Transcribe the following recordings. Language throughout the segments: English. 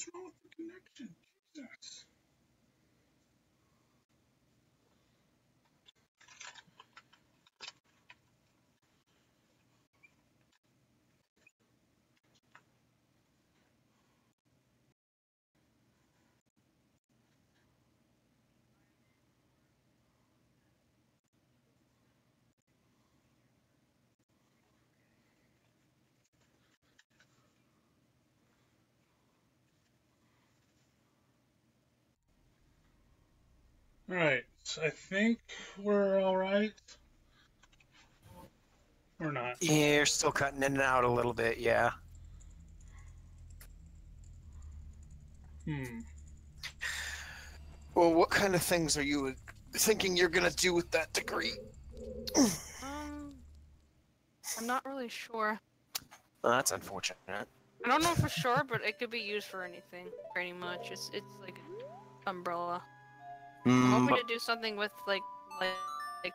What's wrong with the connection? Jesus. Alright, so I think we're alright. Or not. Yeah, you're still cutting in and out a little bit, yeah. Well, what kind of things are you thinking you're gonna do with that degree? I'm not really sure. Well, that's unfortunate. I don't know for sure, but it could be used for anything, pretty much. It's like an umbrella. I'm hoping to do something with like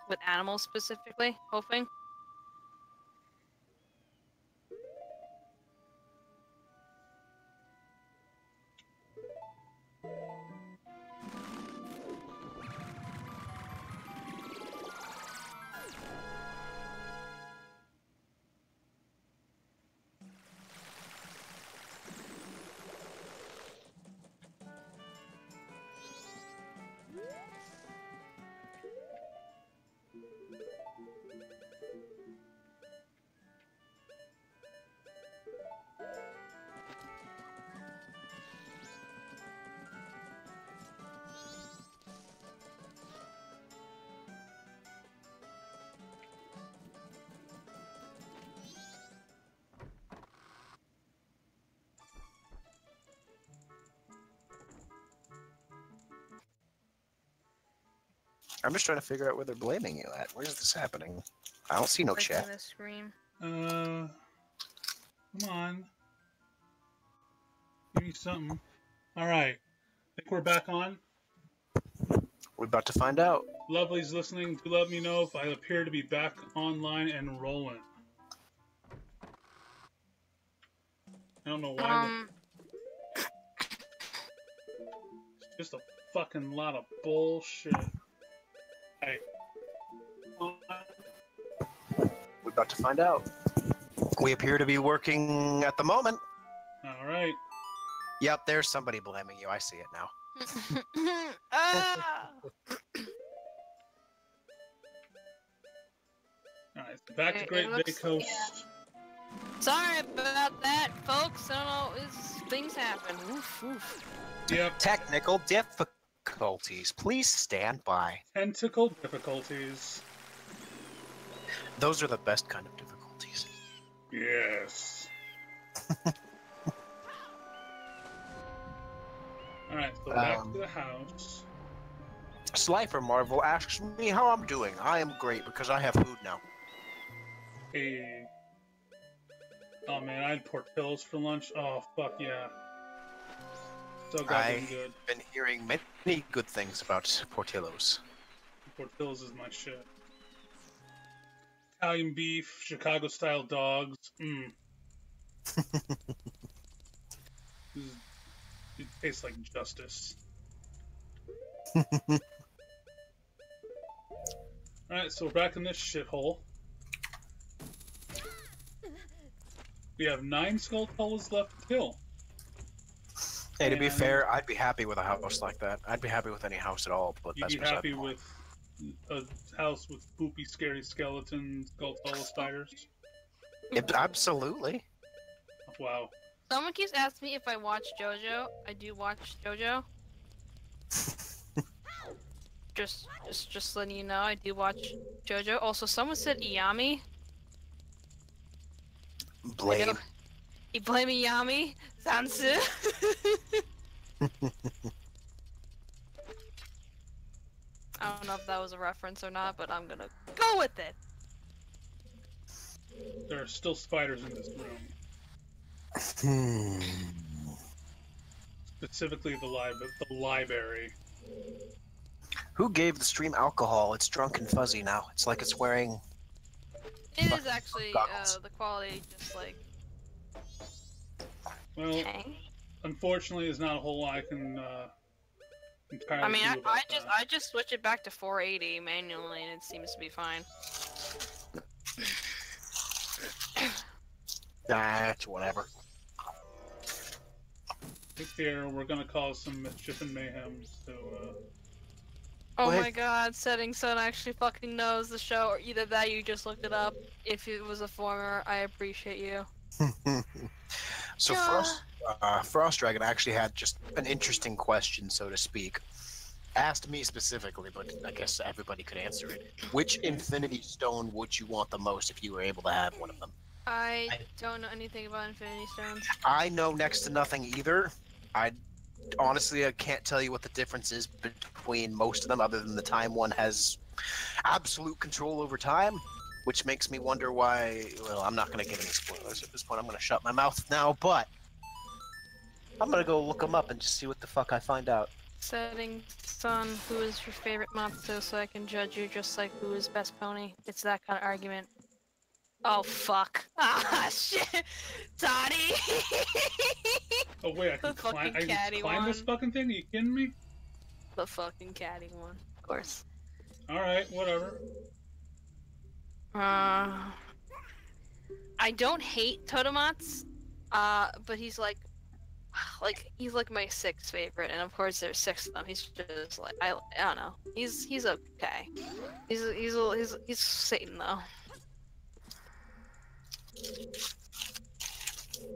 with animals specifically. Hoping. I'm just trying to figure out where they're blaming you at. Where's this happening? I don't see no chat. The screen. Come on. Give me something. Alright. I think we're back on. We're about to find out. Lovely's listening. Do let me know if I appear to be back online and rolling. I don't know why. It's just a fucking lot of bullshit. Hey. We're about to find out. We appear to be working at the moment. Alright. Yep, there's somebody blaming you. I see it now. Alright, so back to Great Bay Coast. Yeah. Sorry about that, folks. I don't know, things happen. Oof, oof. Yep. Technical difficulties. Please stand by. Tentacle difficulties. Those are the best kind of difficulties. Yes. Alright, so back to the house. Slifer Marvel asks me how I'm doing. I am great because I have food now. Hey. Oh man, I had Portillo's for lunch. Oh, fuck yeah. So goddamn good. I've been hearing many good things about Portillo's. Portillo's is my shit. Italian beef, Chicago-style dogs. It tastes like justice. Alright, so we're back in this shithole. We have 9 Skulltulas left to kill. Hey, to be fair, I'd be happy with a house like that. I'd be happy with any house at all, but that's you'd be happy with a house with spoopy, scary skeletons, Skulltula spiders? Absolutely. Wow. Someone keeps asking me if I watch JoJo. I do watch JoJo. just letting you know, I do watch JoJo. Also, someone said Iyami. Blame. You blame Iyami? Sansu? I don't know if that was a reference or not, but I'm gonna go with it. There are still spiders in this room. Specifically the library. Who gave the stream alcohol? It's drunk and fuzzy now. It's like it's wearing... It is actually, the quality just like... Well, okay. unfortunately, there's not a whole lot I can entirely I mean, do about I just switch it back to 480 manually, and it seems to be fine. That's whatever. Here, we're gonna cause some mischief and mayhem, so, Oh Well, my god, Setting Sun actually fucking knows the show, or either that you just looked it up. If it was a former, I appreciate you. So Frost Dragon actually had just an interesting question, so to speak. Asked me specifically, but I guess everybody could answer it. Which Infinity Stone would you want the most if you were able to have one of them? I don't know anything about Infinity Stones. I know next to nothing either. I can't tell you what the difference is between most of them, other than the time one has absolute control over time, which makes me wonder why. Well, I'm not going to give any spoilers at this point. I'm going to shut my mouth now, but I'm going to go look them up and just see what the fuck I find out. Setting Sun, who is your favorite monster, so I can judge you just like who is best pony? It's that kind of argument. Oh fuck! Ah shit, Toddy! oh wait, I can climb this fucking thing? Are you kidding me? The fucking catty one, of course. Alright, whatever. I don't hate Totemats, but he's like he's like my sixth favorite, and of course there's six of them. He's just like I don't know. He's okay. He's Satan though.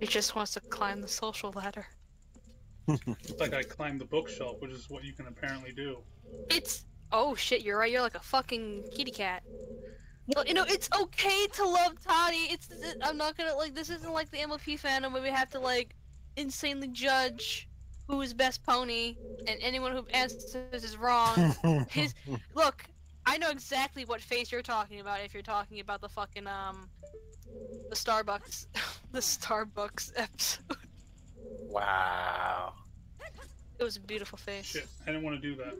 He just wants to climb the social ladder. It's like I climbed the bookshelf, which is what you can apparently do. Oh shit, you're right. You're like a fucking kitty cat. Well, you know, it's okay to love Toddy. I'm not gonna this isn't like the MLP fandom where we have to like insanely judge who is best pony, and anyone who answers is wrong. Look, I know exactly what face you're talking about if you're talking about the fucking the Starbucks episode. Wow. It was a beautiful face. Shit, I didn't want to do that.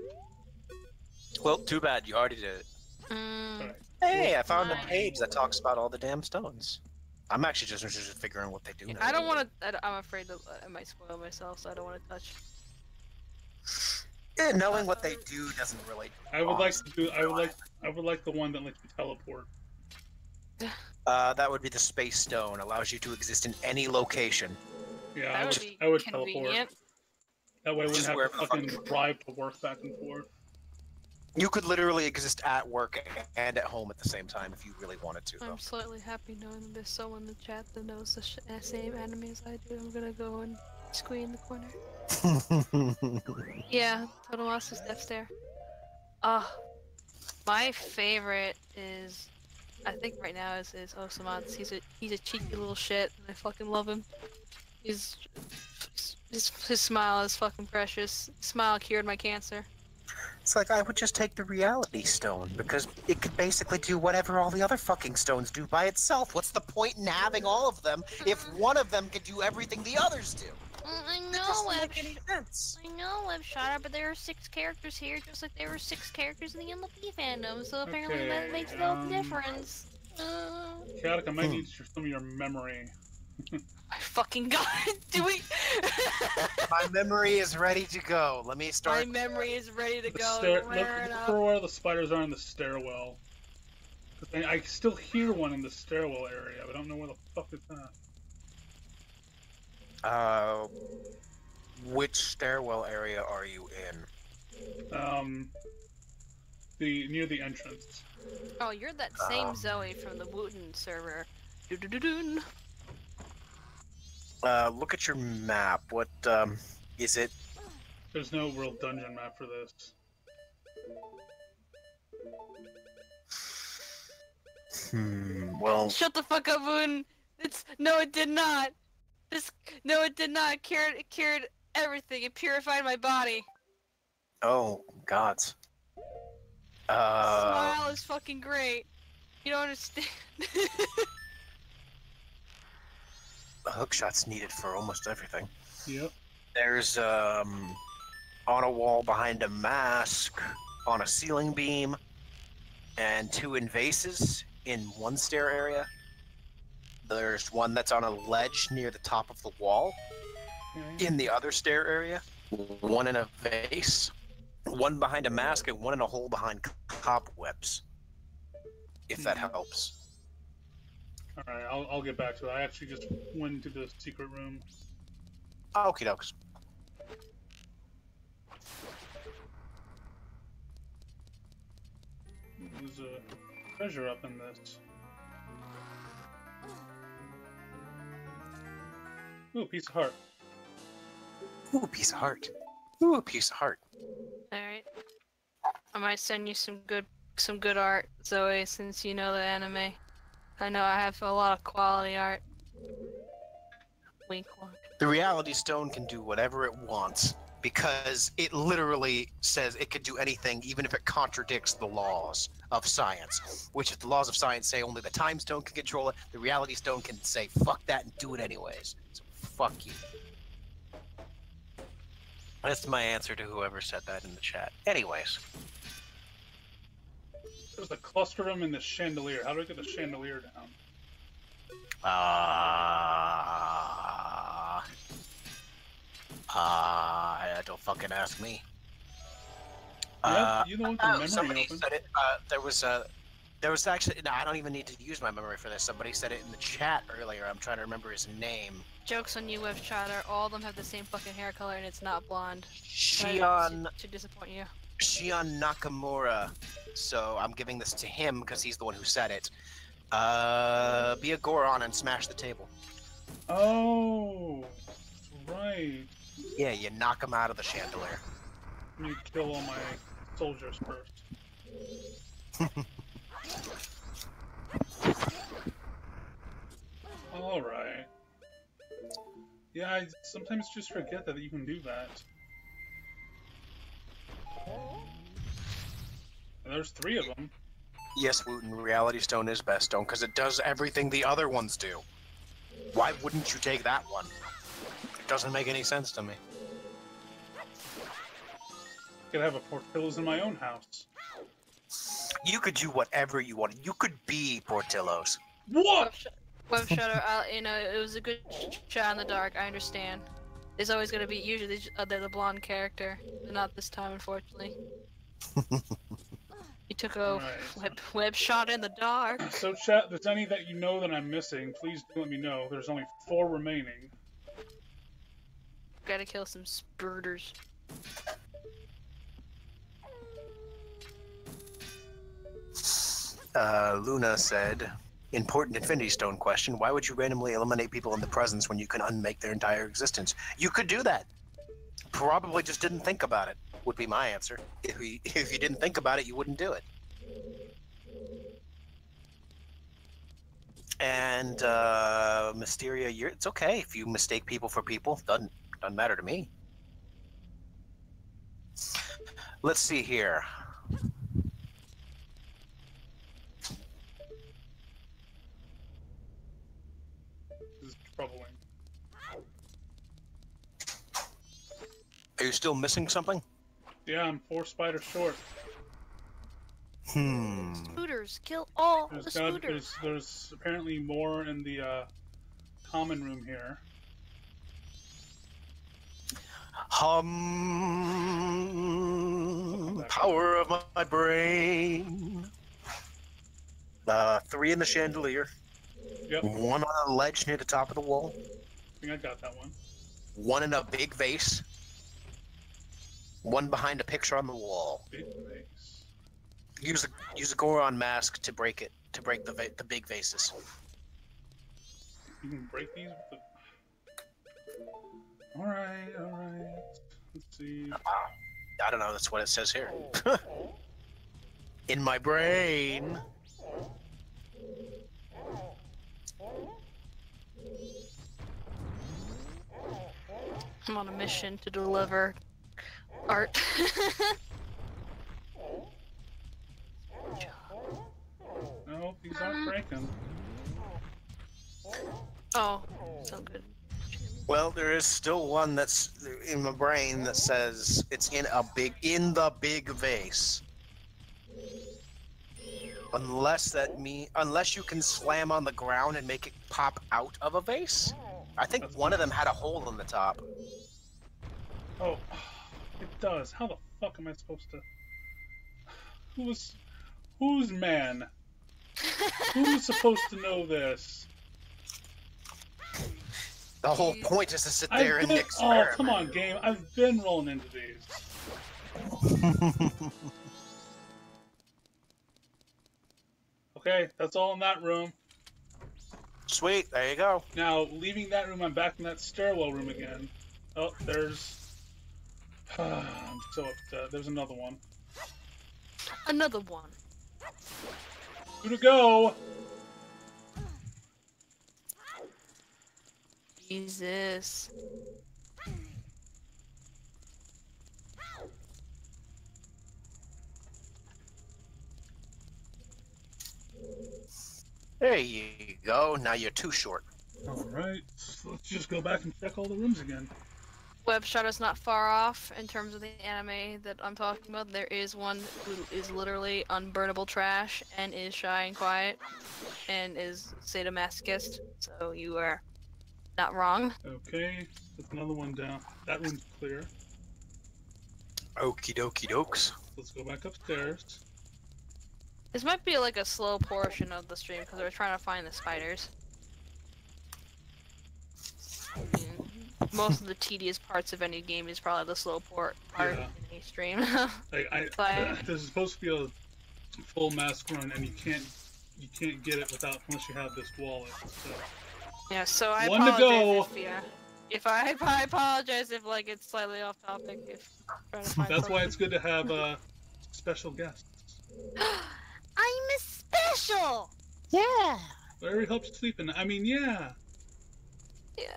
Well, too bad. You already did it. Right. Hey, I found a page that talks about all the damn stones. I'm actually just interested in figuring out what they do now. I don't want to. I'm afraid that I might spoil myself, so I don't want to touch. Yeah, knowing what they do doesn't really. I would like the one that lets you teleport. That would be the Space Stone. Allows you to exist in any location. Yeah, I would teleport. That way I wouldn't have to fucking drive to work back and forth. You could literally exist at work and at home at the same time if you really wanted to, though. I'm slightly happy knowing that there's someone in the chat that knows the same anime as I do. I'm gonna go and squee in the corner. Yeah, Total Loss is Death Stare. My favorite is, I think right now is Osamatsu. He's a cheeky little shit, and I fucking love him. His smile is fucking precious. His smile cured my cancer. It's like I would just take the Reality Stone, because it could basically do whatever all the other fucking stones do by itself. What's the point in having all of them if one of them could do everything the others do? I know, It doesn't make any sense. I know, Webshot, but there are 6 characters here, just like there were 6 characters in the MLP fandom, so apparently that makes no difference. Chaotic, I might need some of your memory. My fucking god, do we? My memory is ready to go. Let me start. My memory is ready to go. Look for where the spiders are in the stairwell. I still hear one in the stairwell area, but I don't know where the fuck is that. Which stairwell area are you in? Near the entrance. Oh, you're that same Zoe from the Wooten server. Doo-doo-doo-doon. Look at your map. What, is it? There's no real dungeon map for this. Well... Shut the fuck up, Wooten! No, it did not! No, it did not! It cured everything. It purified my body. Oh, gods. Smile is fucking great. You don't understand. A hookshot's needed for almost everything. Yep. There's, on a wall behind a mask, on a ceiling beam, and 2 invases in one stair area. There's one that's on a ledge near the top of the wall, Okay. In the other stair area, one in a vase, one behind a mask, and one in a hole behind cobwebs. If that helps. Alright, I'll get back to it. I actually just went into the secret room. Okie dokes. There's a treasure up in this. Ooh, piece of heart. Ooh, piece of heart. Ooh, a piece of heart. Alright. I might send you some good art, Zoe, since you know the anime. I know I have a lot of quality art. Wink wink. The Reality Stone can do whatever it wants because it literally says it could do anything, even if it contradicts the laws of science. Which, if the laws of science say only the Time Stone can control it, the Reality Stone can say fuck that and do it anyways. So fuck you. That's my answer to whoever said that in the chat. Anyways. There's a cluster of them in the chandelier. How do I get the chandelier down? Don't fucking ask me. Yeah, you know what the memory somebody open. said it. There was actually. No, I don't even need to use my memory for this. Somebody said it in the chat earlier. I'm trying to remember his name. Joke's on you, Web Chatter. All of them have the same fucking hair color and it's not blonde. Shion To disappoint you. Nakamura. So I'm giving this to him because he's the one who said it. Be a Goron and smash the table. Oh, right. Yeah, you knock him out of the chandelier. Let me kill all my soldiers first. Alright. Yeah, I sometimes just forget that you can do that. And there's 3 of them. Yes, Wooten, Reality Stone is best stone because it does everything the other ones do. Why wouldn't you take that one? It doesn't make any sense to me. Could have a Portillo's in my own house. You could do whatever you wanted. You could be Portillo's. What? Web Shutter, you know, it was a good shot in the dark, I understand. There's always gonna be, usually, they're the blonde character. But not this time, unfortunately. You took a web shot in the dark. So chat, if there's any that you know that I'm missing, please do let me know. There's only 4 remaining. Gotta kill some spurters. Luna said, important Infinity Stone question, why would you randomly eliminate people in the presence when you can unmake their entire existence? You could do that. Probably just didn't think about it, would be my answer. If you didn't think about it, you wouldn't do it. And, Mysteria, it's okay if you mistake people for people. Doesn't matter to me. Let's see here. This is troubling. Are you still missing something? Yeah, I'm 4 spiders short. Spooters, kill all the spooters. There's apparently more in the common room here. Power of my brain. 3 in the chandelier. Yep. 1 on a ledge near the top of the wall. I think I got that one. 1 in a big vase. 1 behind a picture on the wall. Big vase. Use a Goron mask to break it. To break the big vases. You can break these with the... Alright. Let's see. I don't know, that's what it says here. In my brain. I'm on a mission to deliver art. No, these aren't breaking. Oh, so good. Well, there is still one that's in my brain that says it's in the big vase. Unless you can slam on the ground and make it pop out of a vase, I think That's one of nice. them had a hole in the top. Oh, it does. How the fuck am I supposed to? Who's man? Who's supposed to know this? The whole point is to sit there and experiment. Oh, come on, game. I've been rolling into these. Okay, that's all in that room. Sweet, there you go. Now, leaving that room, I'm back in that stairwell room again. Oh, there's... I'm so upset. There's another one. Another one. Who to go? Jesus. There you go. Now you're too short. Alright, so let's just go back and check all the rooms again. Web Shadow's not far off in terms of the anime that I'm talking about. There is one who is literally unburnable trash and is shy and quiet and is sadomasochist, so you are not wrong. Okay, there's another one down. That room's clear. Okie dokie dokes. Let's go back upstairs. This might be like a slow portion of the stream because we're trying to find the spiders. Most of the tedious parts of any game is probably the slow part Yeah. in any stream. This is supposed to be a full mask run, and you can't get it without unless you have this wallet. So. Yeah, so I One to apologize go. if I apologize if like it's slightly off topic. If trying to find That's something. why it's good to have special guests. I'm a special. Yeah. Larry helps you sleep, and I mean, yeah. Yeah.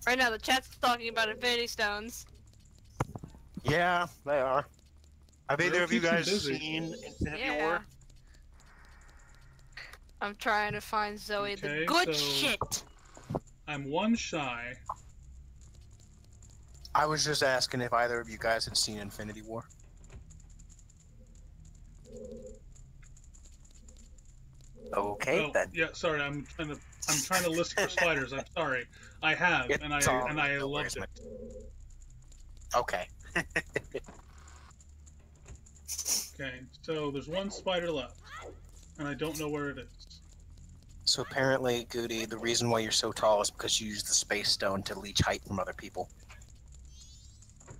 Right now, the chat's talking about Infinity Stones. Yeah, they are. Have either of you keeps them guys busy. seen Infinity Yeah. War? I'm trying to find Zoe Okay, the good so- shit. I'm one shy. I was just asking if either of you guys had seen Infinity War. Okay, Oh, then. yeah. Sorry, I'm trying to list for spiders. I'm sorry. I have, and It's all I right, no loved worries, it. Okay. Okay, so there's one spider left, and I don't know where it is. So apparently, Goody, the reason why you're so tall is because you use the space stone to leech height from other people.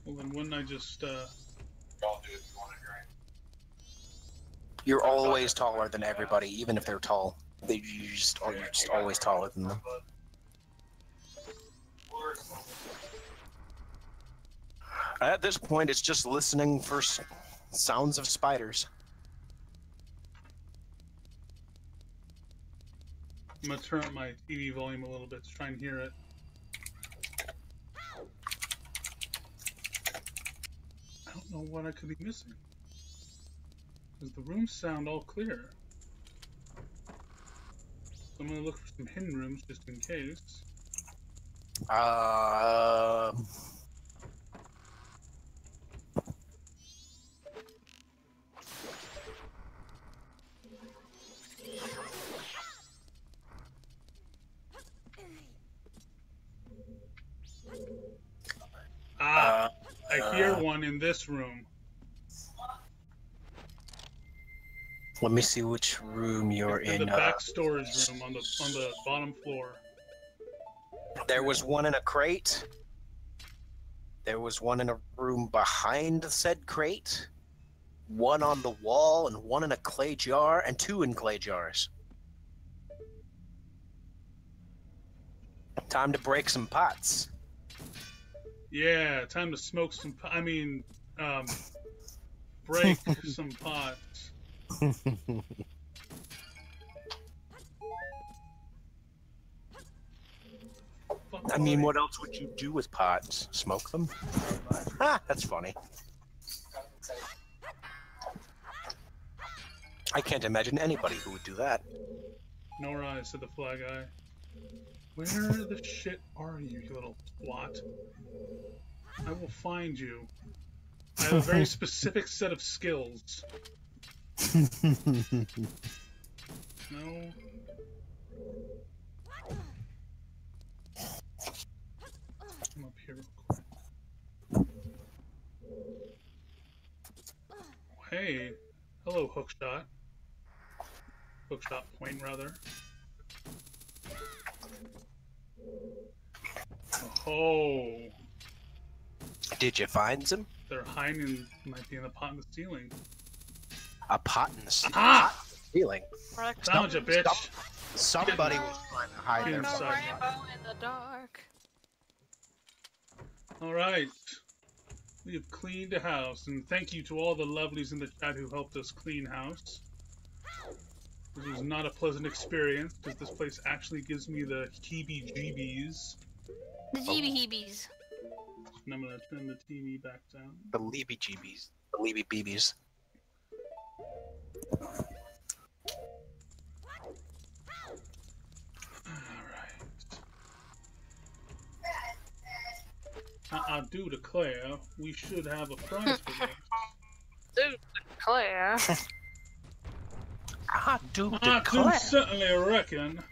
Well, then wouldn't I just? You're always taller than everybody, even if they're tall. You're just always taller than them. At this point, it's just listening for sounds of spiders. I'm gonna turn up my TV volume a little bit to try and hear it. I don't know what I could be missing. Because the rooms sound all clear. So I'm gonna look for some hidden rooms just in case. I hear one in this room. Let me see which room you're In in. the back storage room on the bottom floor. There was one in a crate. There was one in a room behind said crate. One on the wall, and one in a clay jar, and two in clay jars. Time to break some pots. Yeah, time to smoke some. Break some pots. I mean, what else would you do with pots? Smoke them? Ah, that's funny. I can't imagine anybody who would do that. Nor I, said the fly guy. Where the shit are you, you little twat? I will find you. I have a very specific set of skills. No. Come up here real quick. Hey. Hello, hookshot. Hookshot point, rather. Oh. Did you find some? They're hiding, might be in the pot in the ceiling. A pot in the Ah! ceiling. Found you, bitch. Somebody was trying to hide their Inside. Rainbow in the dark. Alright. We have cleaned the house, and thank you to all the lovelies in the chat who helped us clean house. This was not a pleasant experience, because this place actually gives me the heebie-jeebies. The jeebie-heebies. And I'm gonna turn the TV back down. The leebie-jeebies. The leebie-beebies. I do declare we should have a prize for this. Do declare. I do I do declare. certainly reckon.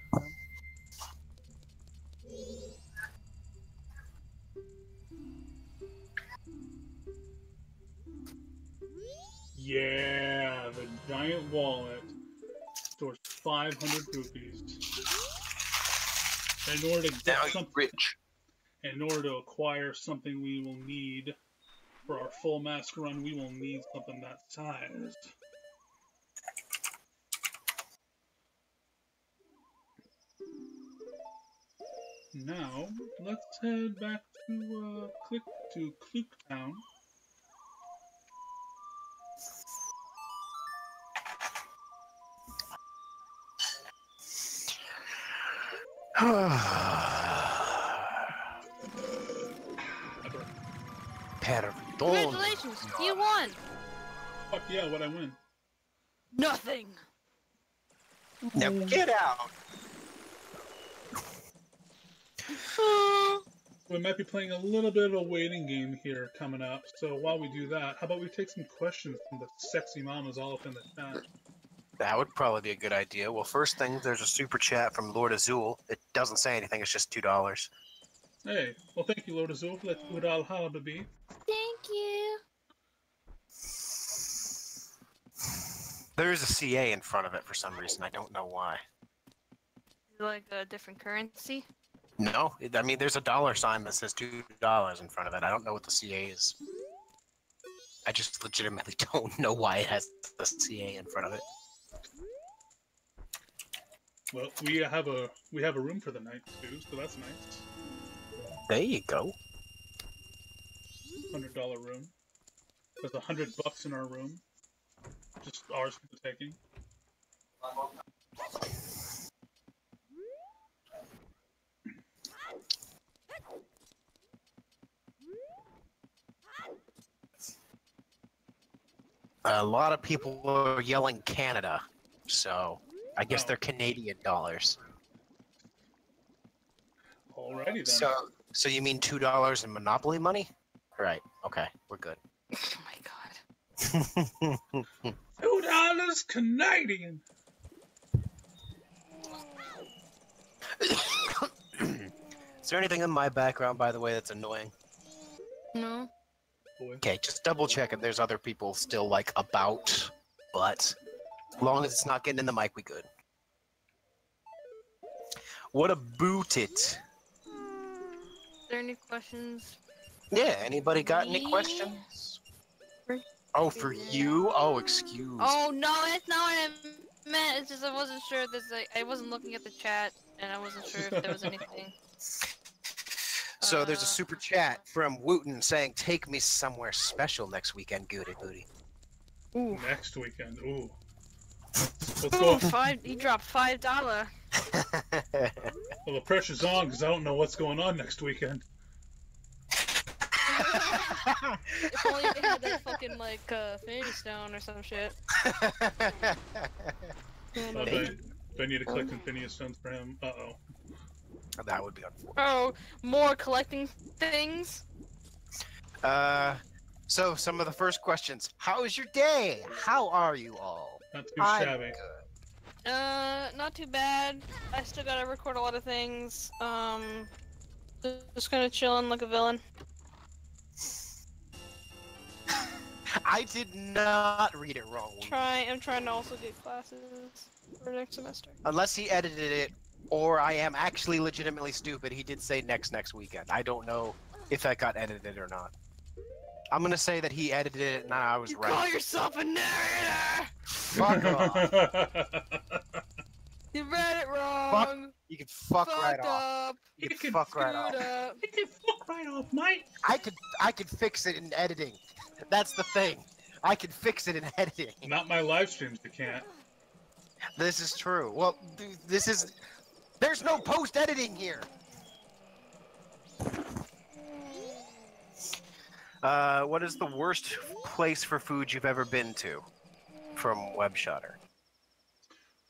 Yeah, the giant wallet stores 500 rupees. In order to get Now you're rich. in order to acquire something we will need for our full mask run, we will need something that size. Now, let's head back to Klook Town. Perdón. Congratulations, you won. Fuck yeah, what'd I win? Nothing. Now get out. We might be playing a little bit of a waiting game here coming up, so while we do that, how about we take some questions from the sexy mamas all up in the chat? That would probably be a good idea. Well, first thing, there's a super chat from Lord Azul. It doesn't say anything, it's just $2. Hey, well thank you Lord Azul for that $2 holiday. Thank you. There's a CA in front of it for some reason. I don't know why. Like a different currency? No, I mean, there's a dollar sign that says $2 in front of it. I don't know what the CA is. I just legitimately don't know why it has the CA in front of it. Well, we have a room for the night too, so that's nice. There you go. $100 room. There's $100 in our room. Just ours for the taking. A lot of people are yelling Canada, so I guess they're Canadian dollars. Alrighty then. So you mean $2 in Monopoly money? Right. Okay, we're good. Oh my god. $2 Canadian. Is there anything in my background, by the way, that's annoying? No. Okay, just double check if there's other people still, like, about, but as long as it's not getting in the mic, we good. What about it? Is there any questions? Yeah, anybody got any Me? questions? Oh, for you? Oh, excuse. Oh no, that's not what I meant. It's just I wasn't sure. There's like I wasn't looking at the chat, and I wasn't sure if there was anything. So there's a super chat from Wooten saying, "Take me somewhere special next weekend, Goody Booty." Ooh. Next weekend. Ooh. Let's go. He dropped $5. Well, the pressure's on because I don't know what's going on next weekend. If only they had that fucking like Infinity Stone or some shit. Do I need to collect Infinity Stones for him? Uh-oh. That would be unfortunate. Oh, more collecting things? So some of the first questions. How is your day? How are you all? Not too I'm shabby. good. Not too bad. I still gotta record a lot of things. Just kind of chilling like a villain. I did not read it wrong. I'm trying to also get classes for next semester. Unless he edited it, or I am actually legitimately stupid. He did say next weekend. I don't know if that got edited or not. I'm gonna say that he edited it and I was right. Call yourself a narrator! Fuck off. You read it wrong! Fuck. You can fuck right Fucked off. up! You can fuck right off. Up. You can fuck right off, mate. I could fix it in editing. That's the thing. I can fix it in editing. Not my live streams, you can't. This is true. Well, this is... There's no post-editing here! What is the worst place for food you've ever been to? From WebShutter.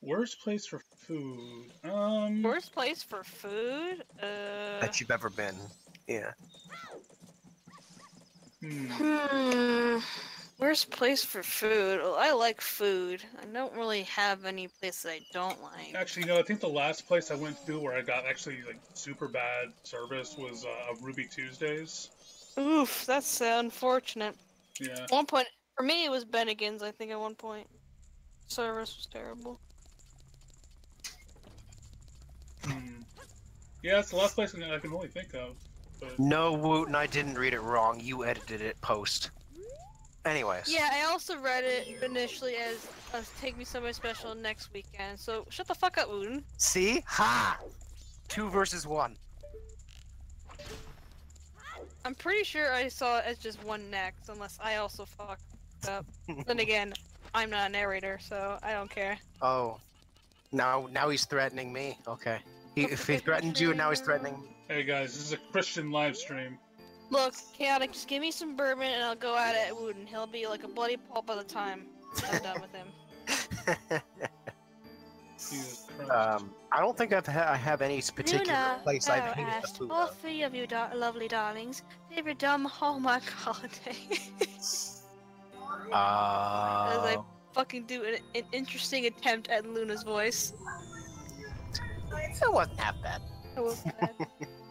Worst place for food? Worst place for food? That you've ever been. Yeah. Worst place for food? Well, I like food. I don't really have any place that I don't like. Actually, no, I think the last place I went to where I got actually like super bad service was Ruby Tuesdays. Oof, that's unfortunate. Yeah. At one point, for me, it was Bennigan's, I think, at one point. Service was terrible. Yeah, it's the last place I can really think of. But... No, Wooten, I didn't read it wrong. You edited it post. Anyways. Yeah, I also read it initially as Take Me Somewhere Special next weekend, so shut the fuck up, Wooten. See? Ha! 2 versus 1. I'm pretty sure I saw it as just one next, unless I also fucked up. Then again, I'm not a narrator, so I don't care. Oh. Now he's threatening me. Okay. If he threatened you, now he's threatening me. Hey guys, this is a Christian live stream. Look, Chaotic, just give me some bourbon and I'll go at it at Wooten. He'll be like a bloody pulp by the time I'm done with him. Jesus Christ. I don't think I have any particular place I've hated the food all of. 3 of you lovely darlings, favorite dumb Hallmark holiday. As I fucking do an interesting attempt at Luna's voice. It wasn't half bad. It wasn't bad.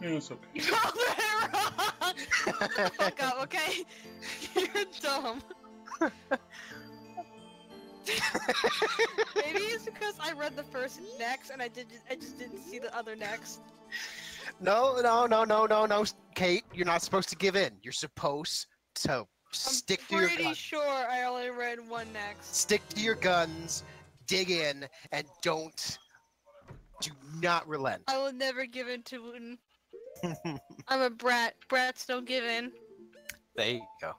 Yeah, it's okay. You called it wrong! Fuck up, okay? You're dumb. Maybe it's because I read the first next and I just didn't see the other next. No, Kate, you're not supposed to give in. You're supposed to stick to your guns. I'm pretty sure I only read one next. Stick to your guns, dig in, and do not relent. I will never give in to Wooten. I'm a brat. Brats don't give in. There you go.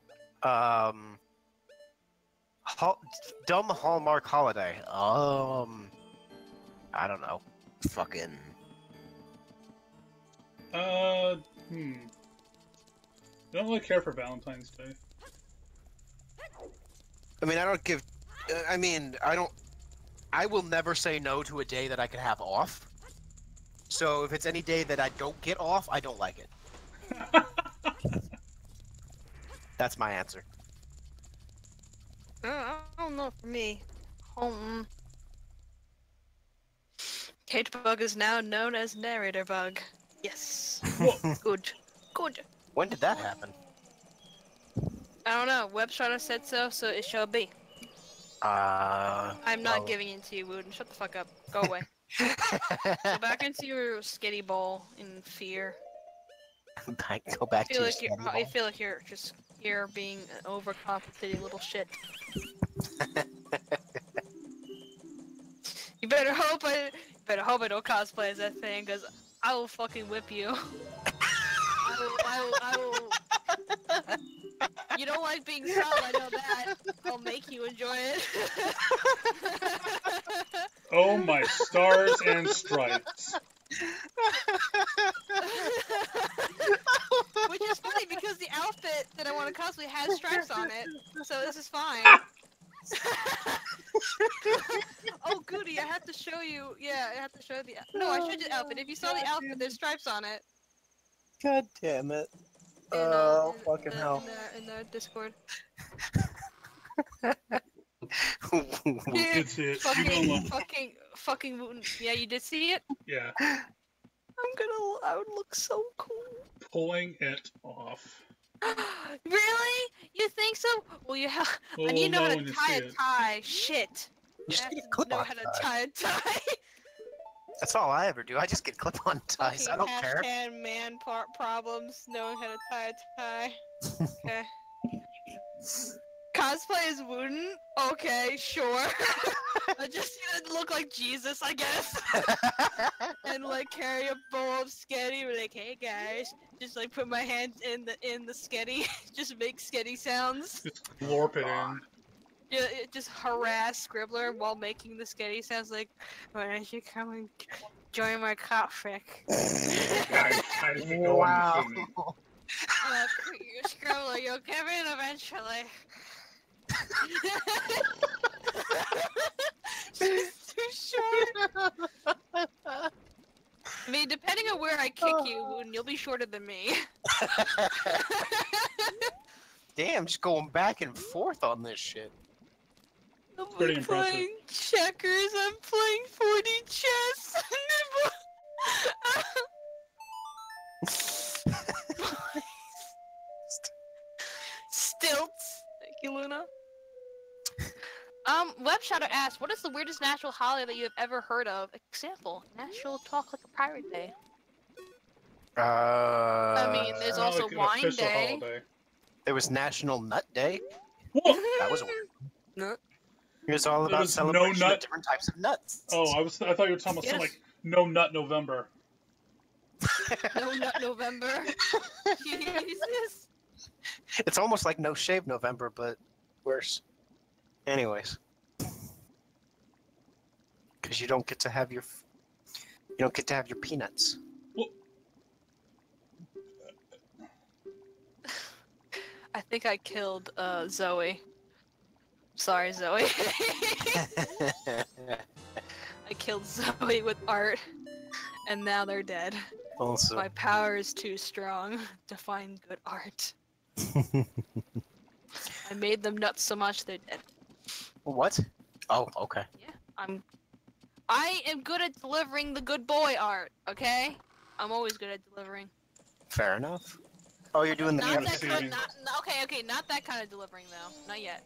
Dumb Hallmark holiday. I don't know. Fucking. I don't really care for Valentine's Day. I mean, I will never say no to a day that I can have off. So if it's any day that I don't get off, I don't like it. That's my answer. I don't know for me. Caitbug is now known as Narrator Bug. Yes. Good. Good. When did that happen? I don't know. WebShutter said so, so it shall be. I'm not giving in to you, Wooten. Shut the fuck up. Go away. Go back into your skitty ball in fear. Go back to your skitty ball. I feel like you're just here being an overcompensating little shit. You better hope I don't cosplay as that thing, cause I will fucking whip you. I will. You don't like being foul, I know that. I'll make you enjoy it. Oh my stars and stripes. Which is funny because the outfit that I want to cosplay has stripes on it, so this is fine. Oh goody, I have to show you. Yeah, I have to show the. No, I showed you the outfit. If you saw the outfit, there's stripes on it. God damn it. Fucking hell. In the Discord. It's it. fucking yeah, you did see it? Yeah. I would look so cool. Pulling it off. Really? You think so? Well, you have. Well, I need to know we'll how know to when you tie see a it. tie. Shit. Just I get a have to clip know on how to tie. tie a tie. That's all I ever do. I just get clip-on ties. Okay, I don't care. hashtag man problems, knowing how to tie a tie. Okay. Cosplay as Wooten? Okay, sure. I just need to look like Jesus, I guess. And like carry a bowl of sketty, be like, hey guys, just like put my hands in the sketty, just make sketty sounds. Just glorp it in. Yeah, just harass Scribbler while making the sketty sounds like, why don't you come and join my cop fic? How did you go on to see me? Scribbler, you'll give in eventually. She's too short. I mean, depending on where I kick you, you'll be shorter than me. Damn, just going back and forth on this shit. I'm Pretty impressive. playing checkers. I'm playing 4D chess. Stilts. Thank you, Luna. Web Shadow asked, what is the weirdest national holiday that you have ever heard of? Example, National Talk Like a Pirate Day. I mean, there's Not also like an Wine official Day. holiday. There was National Nut Day. What? That was weird. Nut. It was all There about was no celebration nut? of different types of nuts. Oh, I thought you were talking about something like No Nut November. No Nut November. Jesus. It's almost like No Shave November, but worse. Anyways, because you don't get to have your peanuts. Well, I think I killed Zoe. Sorry, Zoe. I killed Zoe with art, and now they're dead. Also, My power is too strong to find good art. I made them nuts so much they're dead. what? Oh, okay. Yeah, I am good at delivering the good boy art, okay? I'm always good at delivering. Fair enough. Oh, you're doing the Not music. that good, okay, not that kind of delivering though. Not yet.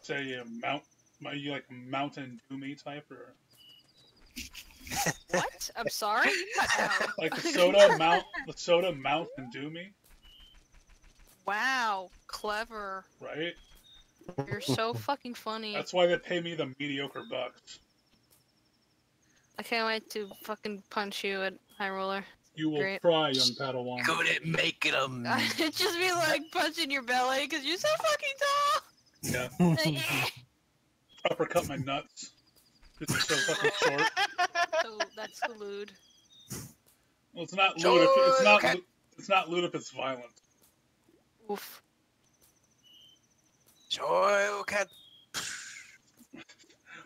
say you like Mountain Doomy type or What? I'm sorry? like the soda Mountain Doomy, Wow, clever. right? You're so fucking funny. That's why they pay me the mediocre bucks. I can't wait to fucking punch you at High Roller. You will Great. cry, young Padawan. Good at making them. It'd just be like punching your belly because you're so fucking Yeah. tall. Uppercut my nuts. Because they're so fucking short. So that's lewd. Well, it's not Sure, lewd. okay. It's not lewd if it's violent. Oof. Joy can.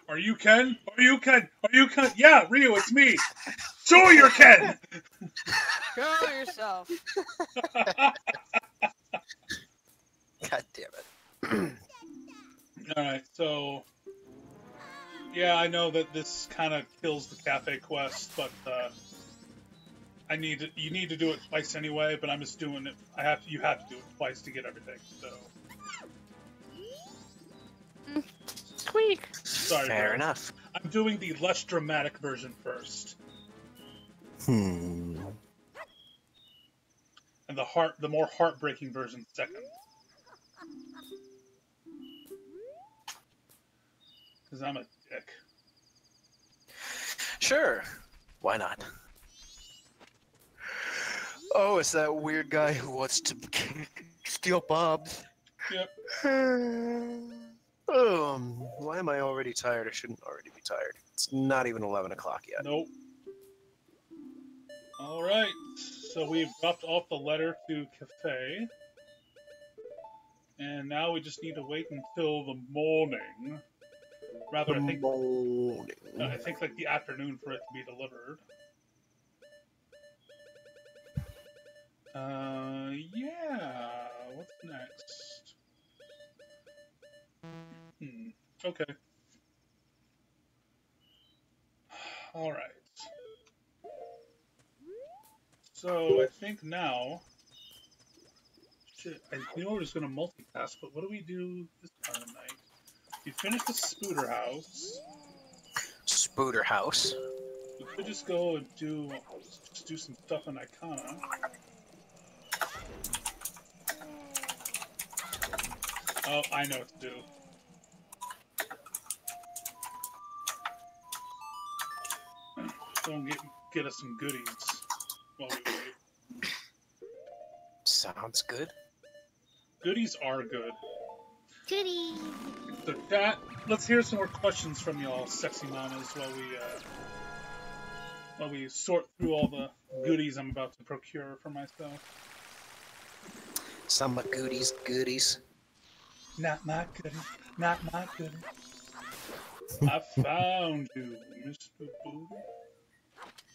Are you Ken? Are you Ken? Are you Ken? Yeah, Ryu, it's me. Show you're Ken. Show yourself. God damn it. All right, so yeah, I know that this kind of kills the cafe quest, but you need to do it twice anyway. But I'm just doing it. You have to do it twice to get everything. So Squeak. sorry. Fair bro. enough. I'm doing the less dramatic version first, Hmm. and the more heartbreaking version second. Because I'm a dick. Sure. Why not? Oh, it's that weird guy who wants to steal Bob's. Yep. Why am I already tired? I shouldn't already be tired. It's not even 11 o'clock yet. Nope. All right. So we've dropped off the letter to Cafe, and now we just need to wait until the morning. Rather, I think like the afternoon for it to be delivered. Yeah. What's next? Okay. Alright. So I think now... Shit, I knew I was going to multitask, but what do we do this time of night? We finished the Spooter House. Spooter House. We could just go and do some stuff on Icona. Oh, I know what to do. Go and get us some goodies while we wait. Sounds good. Goodies are good. Goodies. So chat, let's hear some more questions from y'all, sexy mamas, while we sort through all the goodies I'm about to procure for myself. Some goodies. Not my goodies. Not my goodies. I found you, Mr. Booty.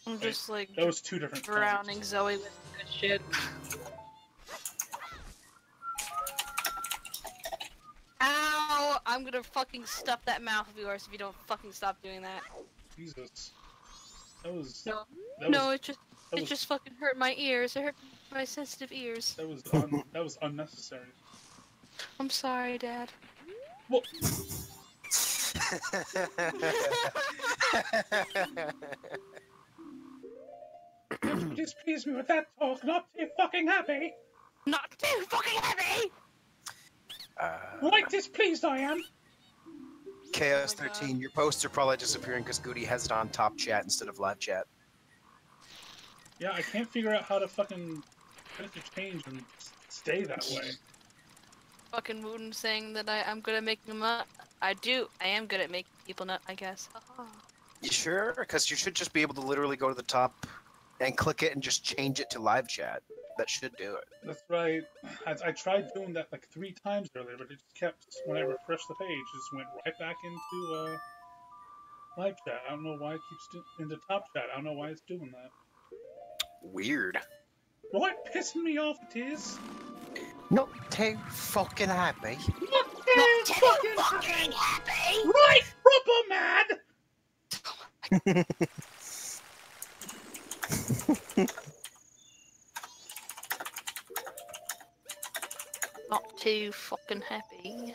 I'm just like That was two different drowning times. Zoe with good shit. Ow! I'm gonna fucking stuff that mouth of yours if you don't fucking stop doing that. Jesus. That was... No, that no, was, it just fucking hurt my ears. It hurt my sensitive ears. that was unnecessary. I'm sorry, Dad. Well, don't displease me with that talk, not too fucking happy. Not too fucking heavy! Right displeased I am. Chaos Oh my 13, your posts are probably disappearing because Goody has it on top chat instead of live chat. Yeah, I can't figure out how to fucking get it to change and stay that way. Fucking Wooten saying that I'm good at making them up. I am good at making people nut, I guess. You sure? Because you should just be able to literally go to the top and click it and just change it to live chat. That should do it. That's right. I tried doing that like 3 times earlier, but it just kept, when I refreshed the page, it just went right back into live chat. I don't know why it keeps into top chat. I don't know why it's doing that. Weird. Right pissing me off it is. Not too fucking happy. Not too fucking happy. Right, proper mad. Not too fucking happy.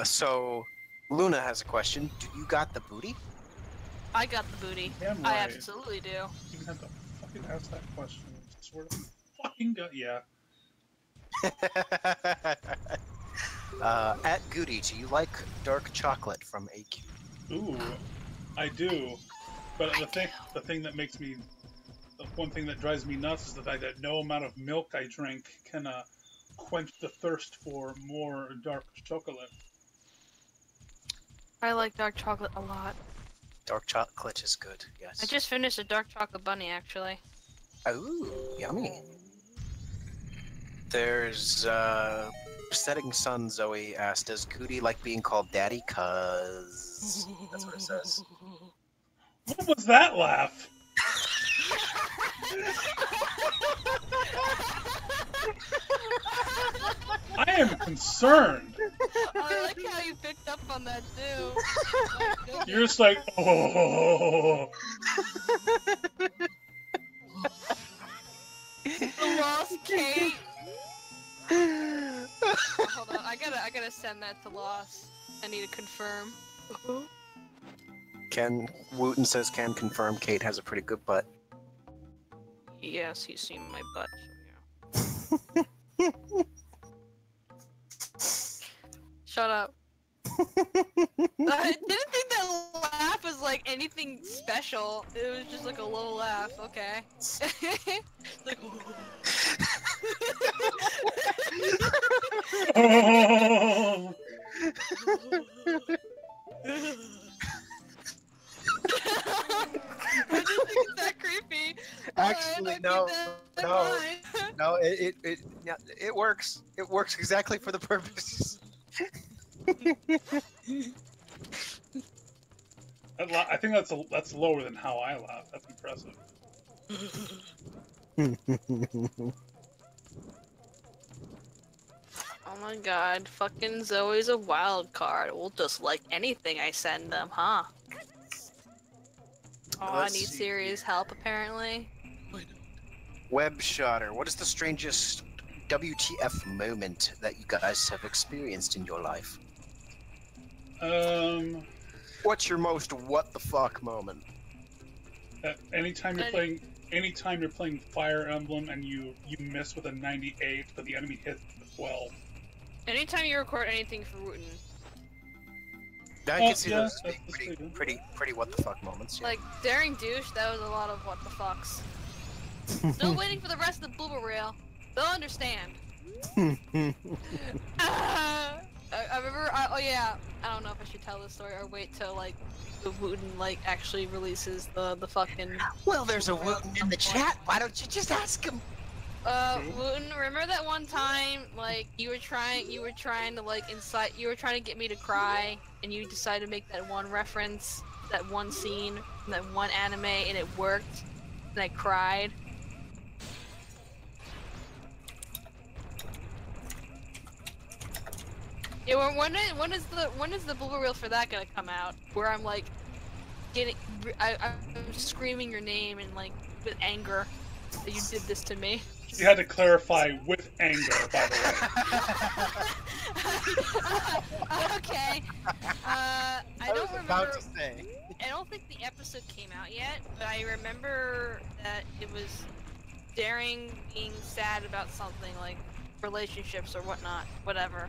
So Luna has a question. Do you got the booty? I got the booty. Damn I right. absolutely do. You even have to fucking ask that question. Swear to fucking God, yeah. At Goody, do you like dark chocolate from AQ? Ooh, I do. But the thing that makes me, the one thing that drives me nuts is the fact that no amount of milk I drink can quench the thirst for more dark chocolate. I like dark chocolate a lot. Dark chocolate is good, yes. I just finished a dark chocolate bunny, actually. Ooh, yummy. There's, Setting Sun Zoe asked, does Goody like being called Daddy? Cuz... That's what it says. What was that laugh? I am concerned. I like how you picked up on that, too. You're just like, oh. The lost Kate. Hold on, I gotta send that to Lost. I need to confirm. Ken Wooten says can confirm Kate has a pretty good butt. Yes, he's seen my butt. So yeah. Shut up. I didn't think that laugh was like anything special. It was just like a low laugh. Okay. Like, Oh. I just think it's that creepy. Actually, no, it works. It works exactly for the purpose. I think that's lower than how I laugh. That's impressive. Oh my god, fucking Zoe's a wild card. We'll just like anything I send them, huh? Oh, I Let's need see serious here. help apparently. Web Shotter, what is the strangest WTF moment that you guys have experienced in your life? Um, What's your most what the fuck moment? anytime you're playing Fire Emblem and you miss with a 98, but the enemy hits with a 12. Anytime you record anything for Wooten, I can see Yeah, those as that's being pretty good. pretty what the fuck moments. Yeah. like Daring Douche, that was a lot of what the fucks. Still waiting for the rest of the blooper reel. They'll understand. I remember. Oh yeah. I don't know if I should tell this story or wait till like the Wooten like actually releases the fucking. Well, there's a Wooten in the chat. Why don't you just ask him? Wooten, remember that one time like you were trying to like incite, you were trying to get me to cry, and you decided to make that one reference, that one scene, from that one anime, and it worked, and I cried. Yeah, when is the blooper reel for that gonna come out? Where I'm like, I'm screaming your name and like with anger that you did this to me. You had to clarify with anger, by the way. Okay. I don't remember. About to say. I don't think the episode came out yet, but I remember that it was Daring being sad about something like relationships or whatnot, whatever.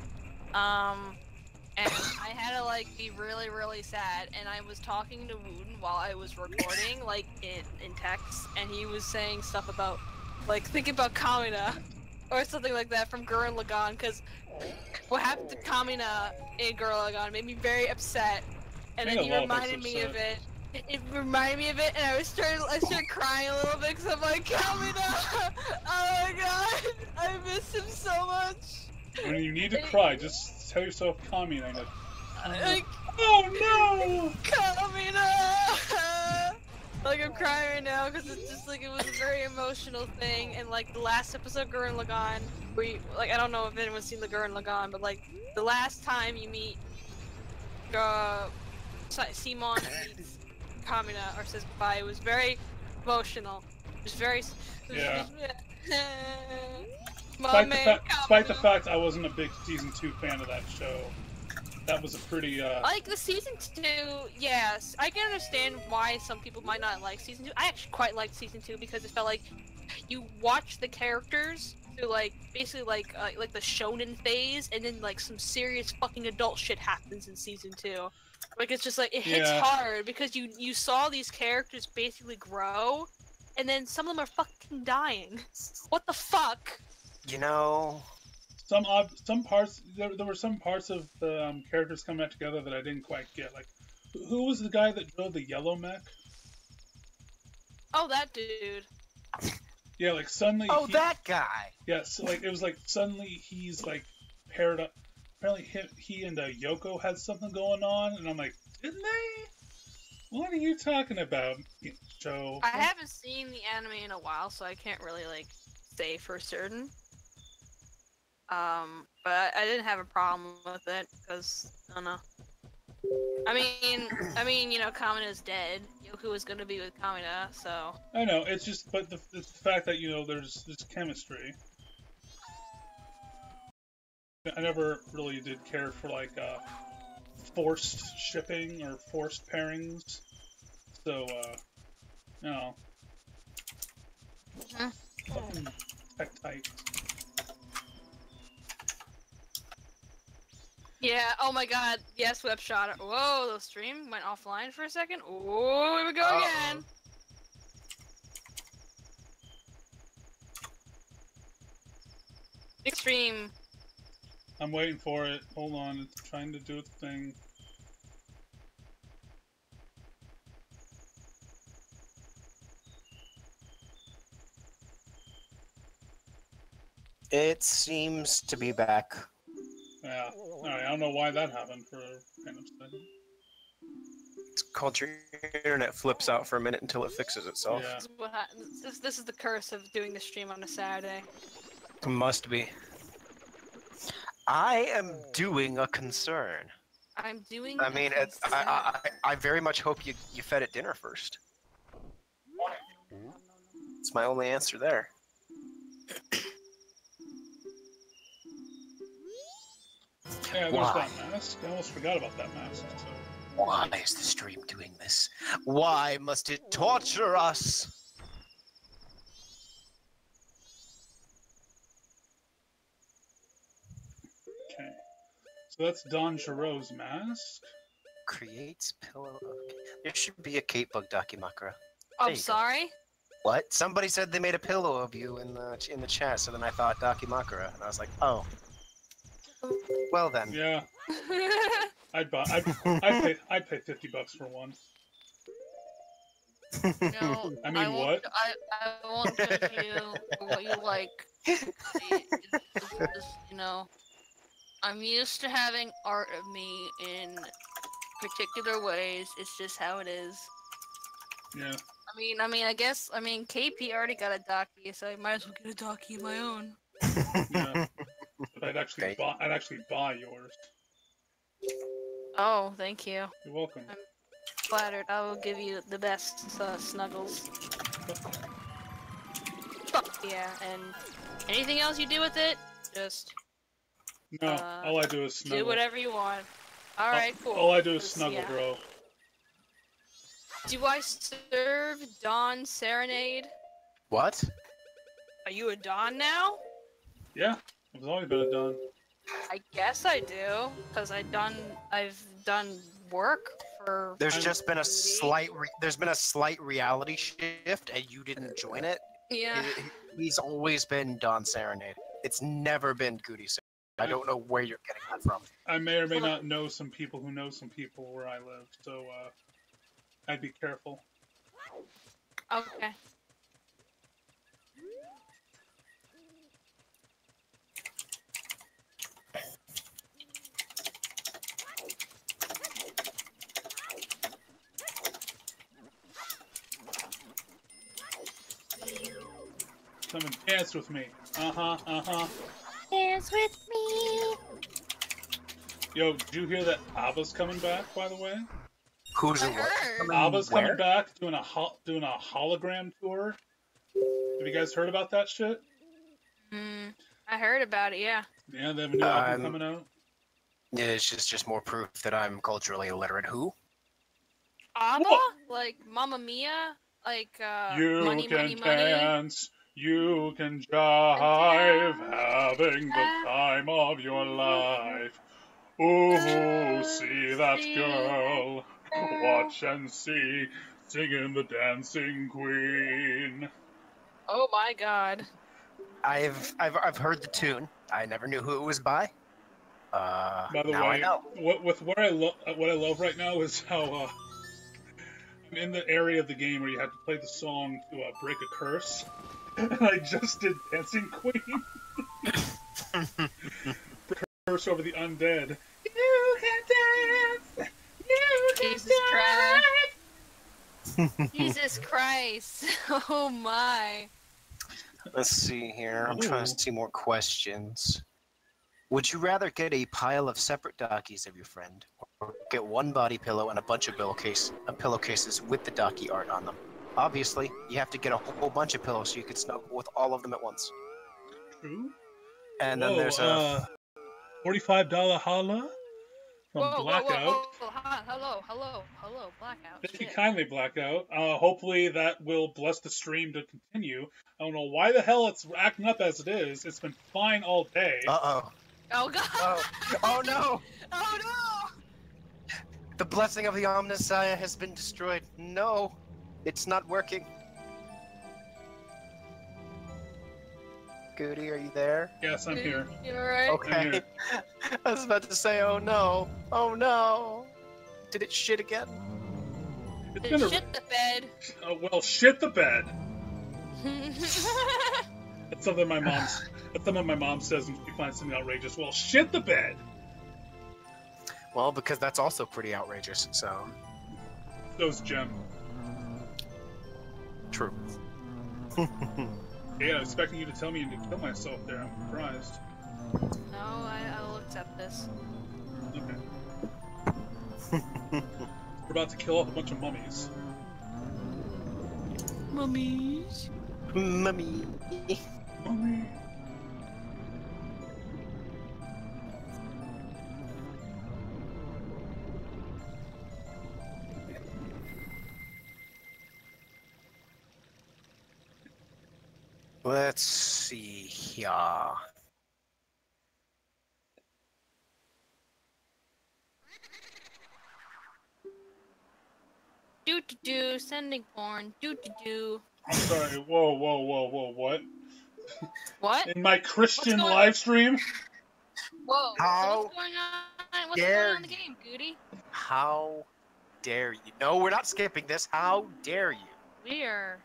And I had to like be really, really sad, and I was talking to Wooten while I was recording, like in text, and he was saying stuff about, like, think about Kamina, or something like that from Gurren Lagann, because what happened to Kamina in Gurren Lagann made me very upset, and then he reminded me of it. It reminded me of it, and I started crying a little bit, because I'm like, Kamina! Oh my god! I miss him so much! When you need to cry, just tell yourself Kamina. Like, oh no! Kamina! Like, I'm crying right now because it's just like it was a very emotional thing, and like the last episode, Gurren Lagann, where you, like, I don't know if anyone's seen the Gurren Lagann, but like the last time you meet Simon meets Kamina or says goodbye, it was very emotional. It was very. Yeah. Despite the fact I wasn't a big season 2 fan of that show, that was a pretty like the season 2, yes, I can understand why some people might not like season 2. I actually quite liked season 2 because it felt like you watch the characters through like basically like the shonen phase, and then like some serious fucking adult shit happens in season 2. Like it's just like it hits hard because you saw these characters basically grow, and then some of them are fucking dying. What the fuck? You know, some parts. There were some parts of the characters coming back together that I didn't quite get. Like, who was the guy that drove the yellow mech? Oh, that dude. Yeah, like suddenly. Oh, that guy. Yeah, so like it was like suddenly he's like paired up. Apparently, he and Yoko had something going on, and I'm like, didn't they? What are you talking about, show? I haven't seen the anime in a while, so I can't really like say for certain. But I didn't have a problem with it because I don't know. I mean, you know, Kamina is dead. Yoku is gonna be with Kamina, so. I know it's just, but it's the fact that there's chemistry. I never really did care for like forced shipping or forced pairings, so no. Tech tight. Yeah, oh my god, yes, web shot. Whoa, the stream went offline for a second. Oh, here we go again. Big stream. I'm waiting for it. Hold on, it's trying to do its thing. It seems to be back. Yeah. Alright, I don't know why that happened for a random second. It's called your internet flips out for a minute until it fixes itself. Yeah. This is what happens. This is the curse of doing the stream on a Saturday. Must be. I am doing a concern. I'm doing. I mean, I very much hope you fed it dinner first. That's my only answer there. Yeah, there's Why? that mask. I almost forgot about that mask. So. Why is the stream doing this? Why must it torture us? Okay. So that's Don Giro's mask. Creates pillow of... There should be a Caitbug Dakimakura. I'm sorry? What? Somebody said they made a pillow of you in the chat, so then I thought Dakimakura, and I was like, oh. Well then. Yeah. I'd pay $50 for one. No, I mean, what? I won't judge you for what you like. You know, I'm used to having art of me in particular ways. It's just how it is. Yeah. I guess KP already got a Daki, so I might as well get a Daki of my own. Yeah. But I'd actually buy yours. Oh, thank you. You're welcome. I'm flattered. I will give you the best snuggles. Fuck yeah, and anything else you do with it, just No, all I do is snuggle. do whatever you want. Alright, cool. All I do is snuggle, bro. Do I serve Dawn Serenade? What? Are you a Dawn now? Yeah, I've always been a Don. I guess I do, because I've done work for... There's just been a slight reality shift, and you didn't join it. Yeah. He's always been Don Serenade. It's never been Goody Serenade. I don't know where you're getting that from. I may or may not know some people who know some people where I live, so I'd be careful. Okay. Come and dance with me. Dance with me. Yo, did you hear that Abba's coming back, by the way? Who's I in what? heard. Abba's coming back, doing a hologram tour. Have you guys heard about that shit? I heard about it, yeah. Yeah, they have a new album coming out. Yeah, it's just more proof that I'm culturally illiterate. Who? ABBA? What? Like Mamma Mia? Like, You Money, can Money, Money? dance, you can jive, having the time of your life. Ooh, see that girl, watch and see, singing the Dancing Queen. Oh my god. I've heard the tune. I never knew who it was by. By the now way, I know. what I love right now is how I'm in the area of the game where you have to play the song to break a curse, and I just did Dancing Queen. Curse over the undead. You can dance. You can Jesus dance. Christ. Jesus Christ. Oh my. Let's see here. I'm trying to see more questions. Would you rather get a pile of separate Dakis of your friend, or get one body pillow and a bunch of pillowcases with the Daki art on them? Obviously, you have to get a whole bunch of pillows so you can snuggle with all of them at once. True. And then there's a $45 holla from Blackout. Hello, Blackout. Thank you Shit. kindly, Blackout. Hopefully that will bless the stream to continue. I don't know why the hell it's acting up as it is. It's been fine all day. Uh-oh. Oh god! Oh no! Oh no! The blessing of the Omnissiah has been destroyed. No, it's not working. Goody, are you there? Yes, I'm here. You alright? Okay. I was about to say, oh no. Oh no. Did it shit again? It's gonna... Shit the bed. Oh, well, shit the bed. That's something my mom says when she finds something outrageous. Well, shit the bed. Well, because that's also pretty outrageous, so... So's Gem. True. Yeah, I was expecting you to tell me to kill myself there. I'm surprised. No, I'll accept this. Okay. We're about to kill off a bunch of mummies. Mummies. Mummy. Mommy. Let's see here. Do sending porn. Do. I'm sorry. Whoa. What? What? In my Christian going- live stream? Whoa. How What's going on? What's dare going on in the game, Goody? How dare you? No, we're not skipping this. How dare you? We are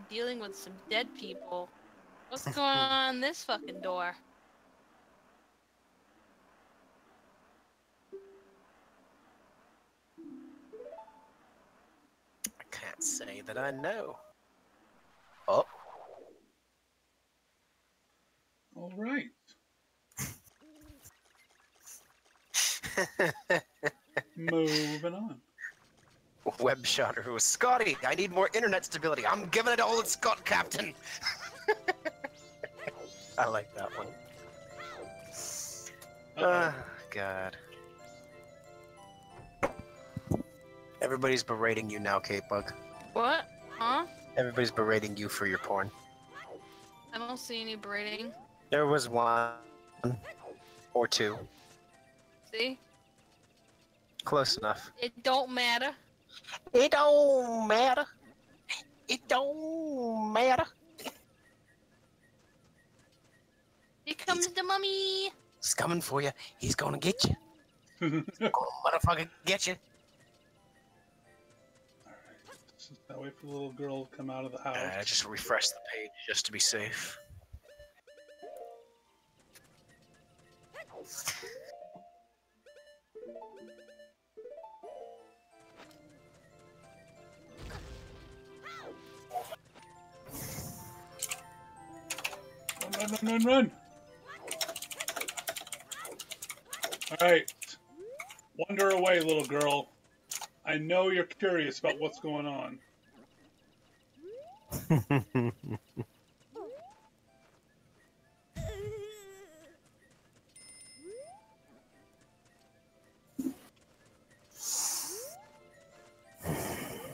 dealing with some dead people. What's going on this fucking door? I can't say that I know. Oh. All right. Moving on. Web shotter who was Scotty. I need more internet stability. I'm giving it all to Scott, Captain. I like that one. God. Everybody's berating you now, Caitbug. What? Huh? Everybody's berating you for your porn. I don't see any berating. There was one or two. See? Close enough. It don't matter. It don't matter. It don't matter. Here comes the mummy. He's coming for you. He's gonna get you. Motherfucker, get you. Just that wait for the little girl to come out of the house. Just refresh the page just to be safe. Run! Alright. Wander away, little girl. I know you're curious about what's going on.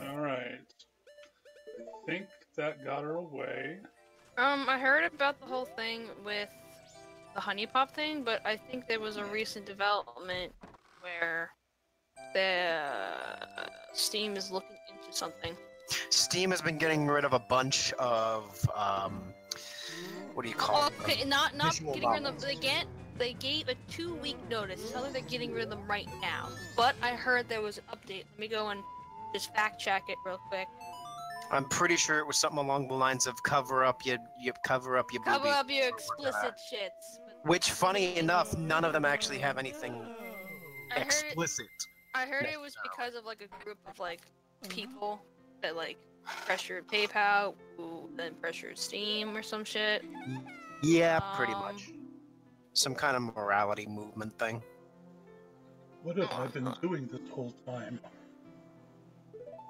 Alright. I think that got her away. I heard about the whole thing with the honey pop thing, but I think there was a recent development where the Steam is looking into something. Steam has been getting rid of a bunch of what do you call them? Okay, not Visual getting rid of them. novels. They gave a 2-week notice. It's not like they're getting rid of them right now. But I heard there was an update. Let me go and just fact check it real quick. I'm pretty sure it was something along the lines of cover up your Cover boobies. up your explicit shits. Which, funny enough, none of them actually have anything I heard explicit. I heard it was because of like a group of like people that like pressured PayPal, who then pressured Steam or some shit. Yeah, pretty much. Some kind of morality movement thing. What have I been doing this whole time?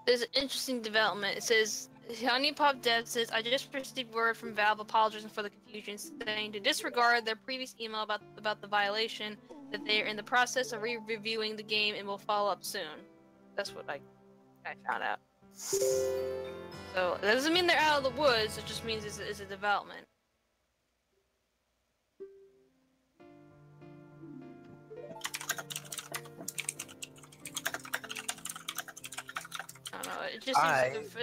There's an interesting development. It says, Honeypop Dev says, I just received word from Valve apologizing for the confusion, saying to disregard their previous email about the violation, that they are in the process of re-reviewing the game and will follow up soon. That's what I found out. So, that doesn't mean they're out of the woods, it just means it's a development. I don't know, it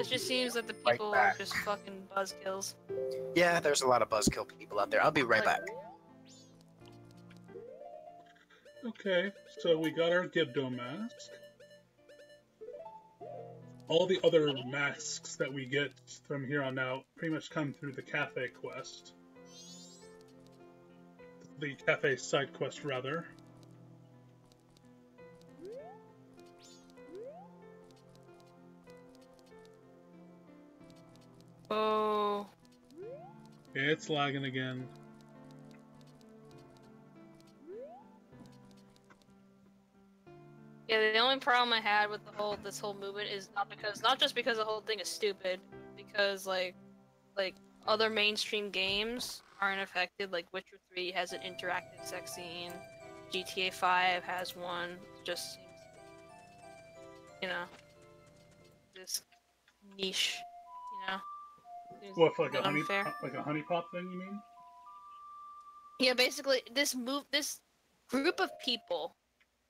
just seems that the people are just fucking buzzkills. Yeah, there's a lot of buzzkill people out there. I'll be right back. Okay, so we got our Gibdo mask. All the other masks that we get from here on out pretty much come through the cafe quest. The cafe side quest, rather. Oh. It's lagging again. Yeah, the only problem I had with this whole movement is not just because the whole thing is stupid, because like like other mainstream games aren't affected. Like Witcher 3 has an interactive sex scene, GTA 5 has one. It just seems, you know, this niche, you know. Seems What, for like a unfair. honey pop thing? You mean? Yeah, basically, this group of people,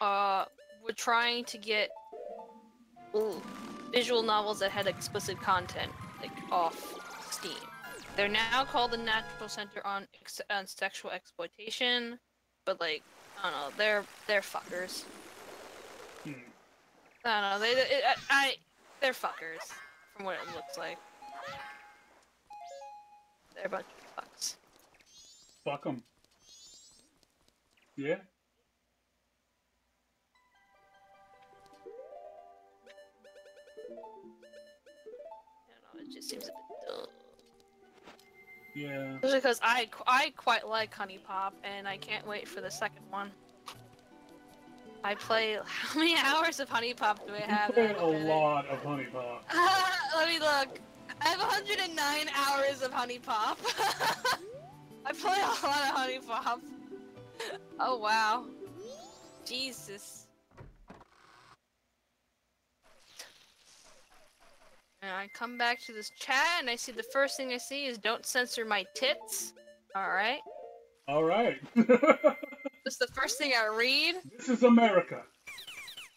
were trying to get visual novels that had explicit content, like, off Steam. They're now called the National Center on Sexual Exploitation, but like, I don't know, they're fuckers. I don't know, they're fuckers, from what it looks like. They're a bunch of fucks. Fuck them. Yeah. I don't know, it just seems a bit dumb. Yeah. Especially because I quite like Honey Pop, and I can't wait for the second one. I play. How many hours of Honey Pop do I have? You played a lot of Honey Pop. Let me look. I have 109 hours of Honey Pop. I play a lot of Honey Pop. Oh wow. Jesus. And I come back to this chat and I see the first thing I see is don't censor my tits. Alright. Alright. That's the first thing I read. This is America.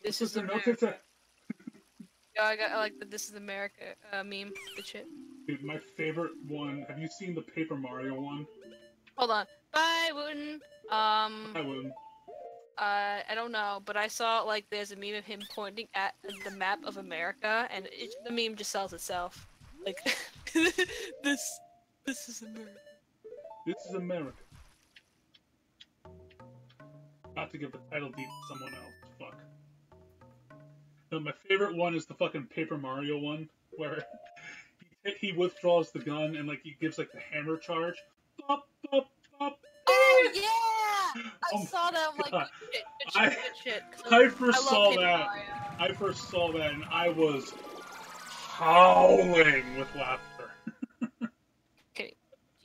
This is America. Yeah, I like the This is America meme. Good shit. Dude, my favorite one. Have you seen the Paper Mario one? Hold on. Bye, Wooten. I wouldn't. I don't know, but I saw like there's a meme of him pointing at the map of America, and the meme just sells itself. Like, this is America. This is America. Not to give the title deed to someone else. Fuck. No, my favorite one is the fucking Paper Mario one, where he withdraws the gun and like he gives like the hammer charge. Bop, bop, bop. Oh yeah! I saw that. I'm like, good shit. I first saw that. I first saw that and I was howling with laughter. Okay,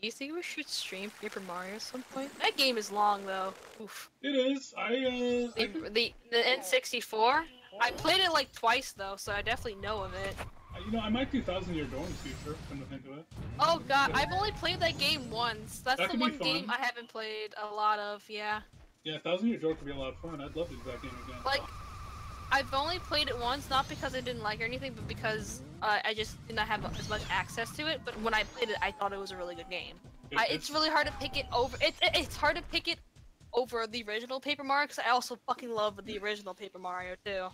do you think we should stream Paper Mario at some point? That game is long though. Oof. It is. The N64. I played it like twice though, so I definitely know of it. You know, I might do 1000-Year Door in the future, come to think of it. Oh god, I've only played that game once. That's That the one game I haven't played a lot of, yeah. Yeah, 1000-Year Door could be a lot of fun. I'd love to do that game again. Like, I've only played it once, not because I didn't like it or anything, but because I just did not have as much access to it. But when I played it, I thought it was a really good game. It's really hard to pick it over. It's hard to pick it over the original Paper Mario, because I also fucking love the original Paper Mario too.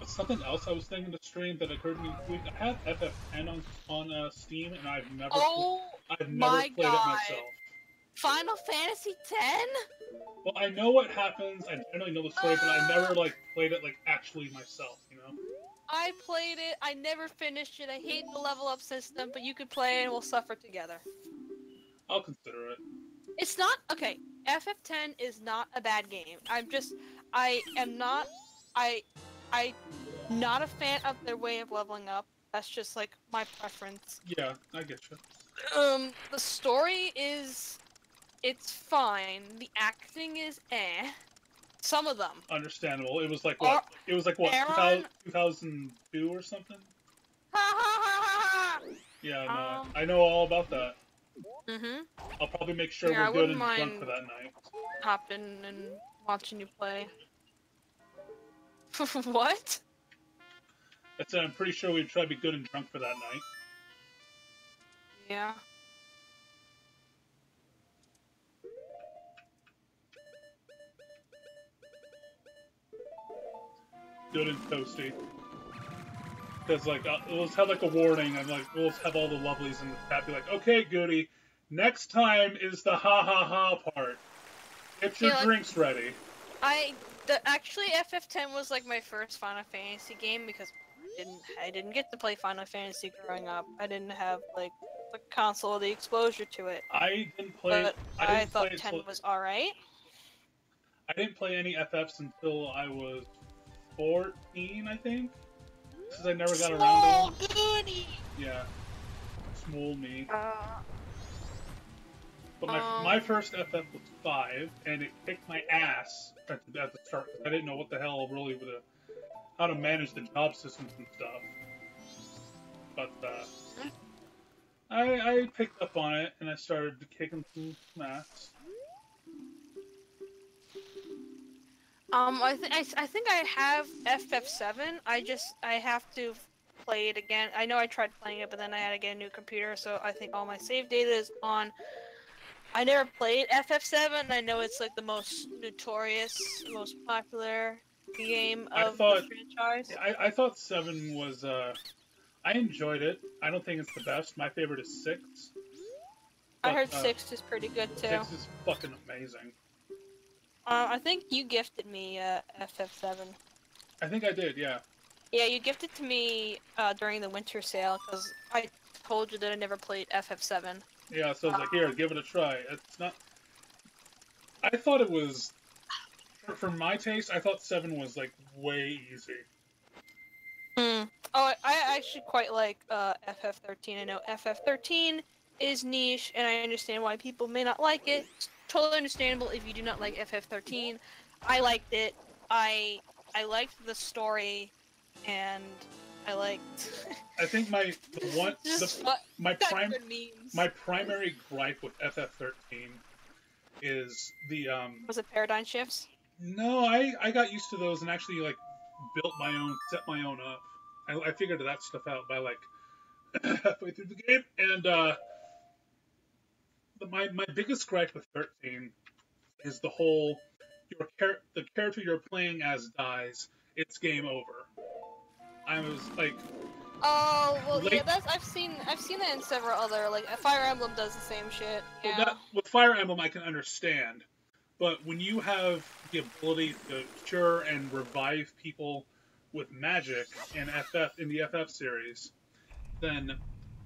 Something else I was thinking to stream that occurred to me this week. I have FF10 on Steam, and I've never played it myself. Final Fantasy X? Well, I know what happens. I generally know the story, but I never like played it like actually myself. You know. I played it. I never finished it. I hate the level up system, but you could play it and we'll suffer together. I'll consider it. It's not okay. FF10 is not a bad game. I'm not a fan of their way of leveling up. That's just like my preference. Yeah, I get you. The story it's fine. The acting is eh. Some of them. Understandable. It was like what? It was like what? 2002 or something. Yeah, no, I know all about that. Mhm. I'll probably make sure we're good and drunk for that night. Hopping and watching you play. What? I said I'm pretty sure we'd try to be good and drunk for that night. Yeah. Good and toasty. Because, like, let's have, like, a warning, and, like, we'll have all the lovelies in the chat be like, okay, Goody, next time is the ha-ha-ha part. Get your drinks ready. Actually, FF10 was, like, my first Final Fantasy game, because I didn't get to play Final Fantasy growing up. I didn't have, like, the console or the exposure to it. I didn't play... But I thought 10 was alright. I didn't play any FFs until I was 14, I think. Because I never got around to them. Goody! Yeah. smole me. Uh, But my first FF was 5, and it kicked my ass at the start because I didn't know what the hell really how to manage the job systems and stuff. But I picked up on it and I started kicking some ass. I think I have FF7. I have to play it again. I know I tried playing it, but then I had to get a new computer, so I think all my save data is on. I never played FF7. I know it's like the most notorious, most popular game of the franchise. I thought 7 was I enjoyed it. I don't think it's the best. My favorite is 6. But, I heard 6 is pretty good too. 6 is fucking amazing. I think you gifted me FF7. I think I did, yeah. Yeah, you gifted to me during the winter sale because I told you that I never played FF7. Yeah, so I was like, here, give it a try. It's not. I thought it was. For my taste, I thought 7 was like way easy. Oh, I actually quite like FF13. I know FF13 is niche, and I understand why people may not like it. It's totally understandable if you do not like FF13. I liked it. I liked the story, and I liked. I think my primary gripe with FF13 is the Was it paradigm shifts? No, I got used to those and actually like built my own, set my own up. I figured that stuff out by like halfway through the game, and my biggest gripe with 13 is the whole the character you're playing as dies, it's game over. I was like, oh well, yeah, I've seen that in several other like Fire Emblem does the same shit. Yeah. Well, with Fire Emblem I can understand, but when you have the ability to cure and revive people with magic in the FF series, then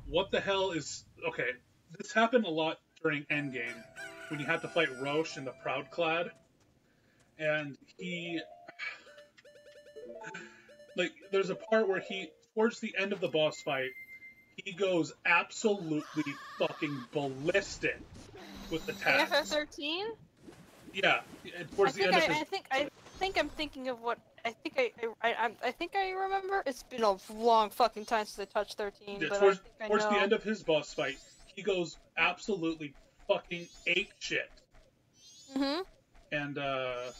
what the hell is okay? This happened a lot during Endgame when you had to fight Roche in the Proud Clad, and there's a part where towards the end of the boss fight, he goes absolutely fucking ballistic with attacks. FF13? Yeah, towards the end of his... I think I'm thinking of what I think I remember. It's been a long fucking time since I touched 13. Yeah, but towards the end of his boss fight, he goes absolutely fucking ape shit. Mhm. And where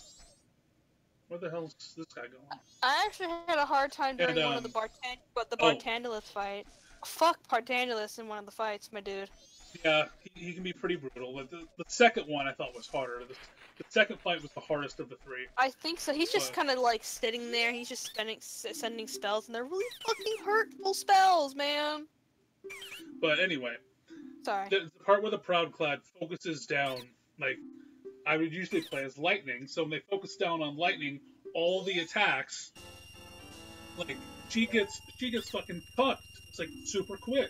the hell's this guy going? I actually had a hard time during one of the Bartandalus fight. Fuck Bartandalus in one of the fights, my dude. Yeah, he can be pretty brutal. But the second one I thought was harder. The second fight was the hardest of the 3. I think so. He's just kind of like sitting there. He's just sending spells, and they're really fucking hurtful spells, man. But anyway, sorry. The part where the Proud Clad focuses down, like I would usually play as Lightning, so when they focus down on Lightning, all the attacks, like she gets fucking cooked. It's like super quick.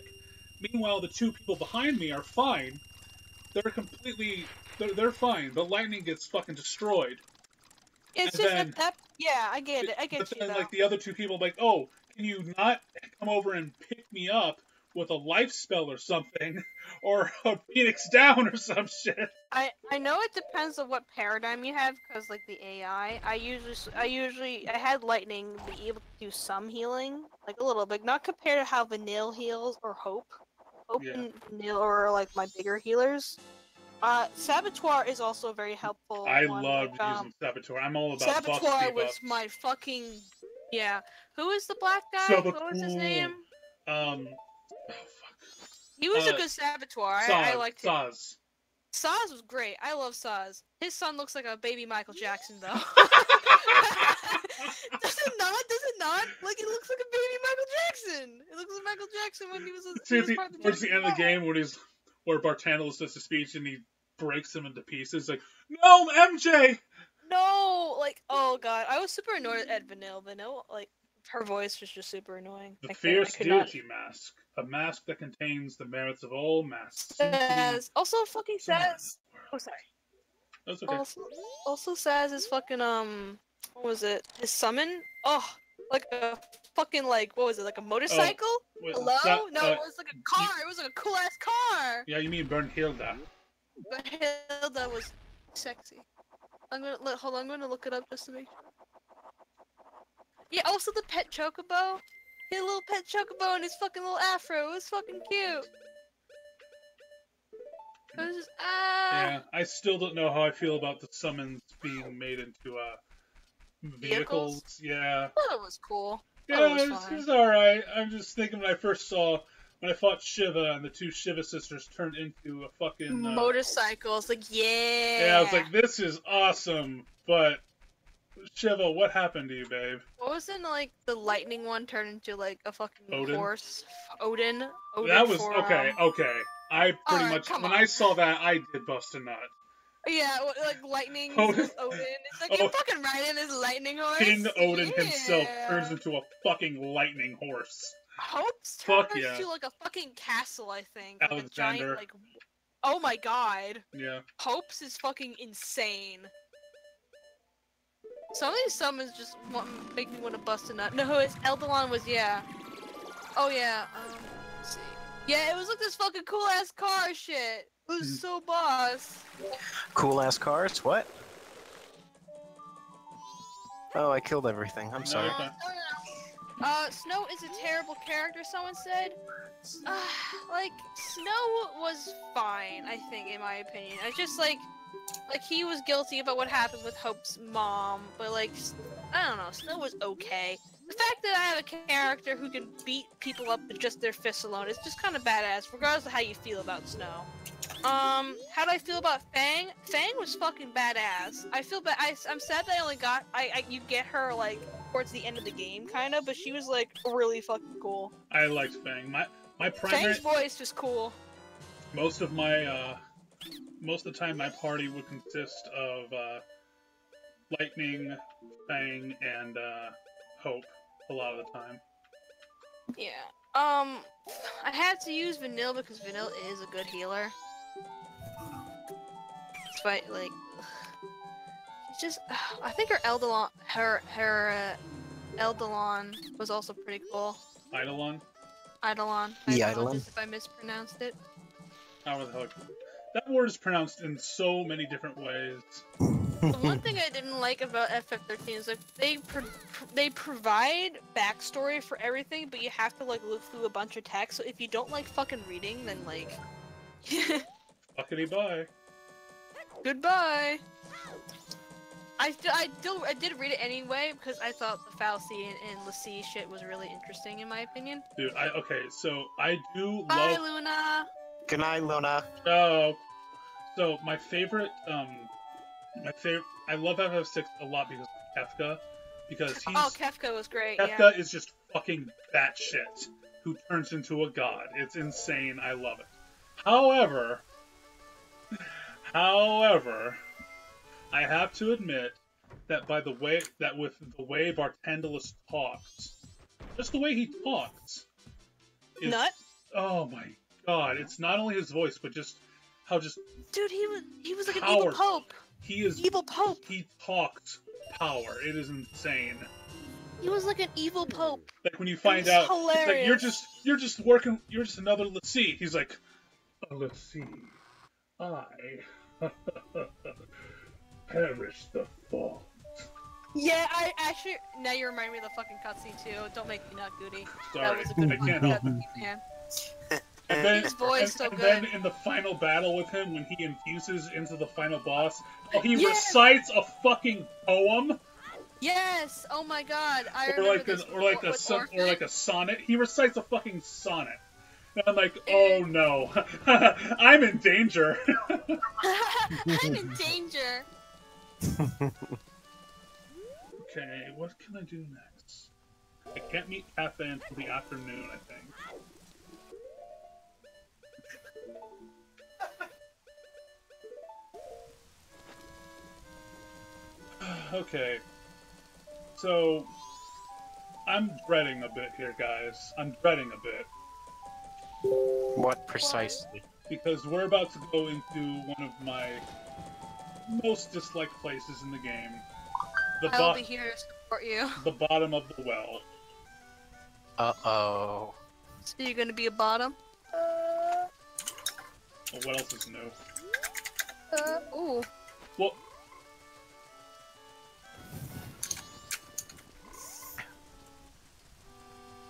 Meanwhile, the 2 people behind me are fine. They're fine. The Lightning gets fucking destroyed. It's and just then, yeah, I get it. I get but you. Then, though. Like the other 2 people, like, oh, can you not come over and pick me up with a life spell or something, or a Phoenix down or some shit? I know it depends on what paradigm you have, because like the AI, I had Lightning be able to do some healing, like a little bit, not compared to how Vanille heals or Hope and Vanille or like my bigger healers. Saboteur is also very helpful. I love using Saboteur. I'm all about Saboteur was my fucking Who is the black guy? Saboteur. What was his name? Oh fuck. He was a good Saboteur. I liked him. Saz was great. I love Saz. His son looks like a baby Michael Jackson, though. Does it not? Like, it looks like a baby Michael Jackson. It looks like Michael Jackson when he was towards the end of the game where Bartandalus does the speech and he breaks him into pieces. Like, no, MJ! No! Like, oh god. I was super annoyed at Vanille. Vanille, like, her voice was just super annoying. The Fierce Deity Mask. A mask that contains the merits of all masks. Also fucking says. Oh, sorry. That's okay. Also says his fucking what was it? His summon. Oh, like a fucking like, what was it, like a motorcycle? Wait, Hello? that, No, it was like a car. It was like a cool ass car. Yeah, you mean Bernhilda. But Hilda was sexy. Hold on, I'm gonna look it up just to make sure. Yeah, also the pet chocobo. He had a little pet chocobo and his fucking little afro. It was fucking cute. It was just, Yeah, I still don't know how I feel about the summons being made into vehicles. Yeah. I thought it was cool. Yeah, it was fine. it's alright. I'm just thinking when I fought Shiva and the two Shiva sisters turned into a fucking motorcycles, like, yeah. Yeah, I was like, this is awesome, but Shiva, what happened to you, babe? What was in like the lightning one turned into like a fucking Odin? horse? Odin. That was for, okay. I pretty Alright, much come when on. I saw that, I did bust a nut. Yeah, like lightning Odin. with Odin. It's like you're fucking riding this lightning horse. King Odin Yeah. himself turns into a fucking lightning horse. Hope's Fuck turned yeah. into like a fucking castle, I think. Like a Alexander. giant, like, oh my god. Yeah. Hope's is fucking insane. Some of these summons just make me want to bust a nut. No, it's Eldalon was, yeah. Oh yeah, let's see. Yeah, it was like this fucking cool ass car shit. It was so boss. Cool ass cars? What? Oh, I killed everything. I'm sorry. Okay. Snow is a terrible character, someone said. Like, Snow was fine, I think, in my opinion. I just, like he was guilty about what happened with Hope's mom, but, like, I don't know, Snow was okay. The fact that I have a character who can beat people up with just their fists alone is just kind of badass, regardless of how you feel about Snow. How do I feel about Fang? Fang was fucking badass. I feel I'm sad that I only got, you get her, like, towards the end of the game, kind of, but she was, like, really fucking cool. I liked Fang. My primary... Fang's voice was cool. Most of the time, my party would consist of Lightning, Fang, and Hope a lot of the time. Yeah. I had to use Vanille because Vanille is a good healer. Despite, like, she's just, I think her Eldalon, Eldalon was also pretty cool. Eidolon? Eidolon. Yeah, I Eidolon. apologize if I mispronounced it. How the hell? That word is pronounced in so many different ways. The one thing I didn't like about FF13 is like they provide backstory for everything, but you have to like look through a bunch of text. So if you don't like fucking reading, then like, Fuckity bye. goodbye. I did read it anyway because I thought the fallacy and LoZ shit was really interesting in my opinion. Dude, okay, so I do Bye, love... Luna. Good night, Luna. Oh, so my favorite, I love FF6 a lot because of Kefka, because he's... Oh, Kefka was great, Kefka is just fucking batshit, who turns into a god. It's insane, I love it. However, I have to admit that with the way Bartendalus talks, just the way he talks, is... Nut? Oh my god, it's not only his voice, but just how just... Dude, he was like an power. evil pope. He is... Evil pope. He talks power. It is insane. He was like an evil pope. Like when you find out, it's like, you're just another LoZ. He's like, a LoZ. I perish the fault. Yeah, I actually, now you remind me of the fucking cutscene too. Don't make me not goody. Sorry, That was a good I can't help it. man. And then, His voice so and good. then in the final battle with him, when he infuses into the final boss, he Yes! recites a fucking poem, Yes! Oh my god, I or remember like this a sonnet. He recites a fucking sonnet. And I'm like, oh no, I'm in danger. I'm in danger. Okay, what can I do next? I can't meet Cafe until the afternoon, I think. Okay. So, I'm dreading a bit here, guys. I'm dreading a bit. What precisely? Because we're about to go into one of my most disliked places in the game. I'll be here to support you. The bottom of the well. Uh-oh. So you're gonna be a bottom? Well, what else is new? Ooh. Well,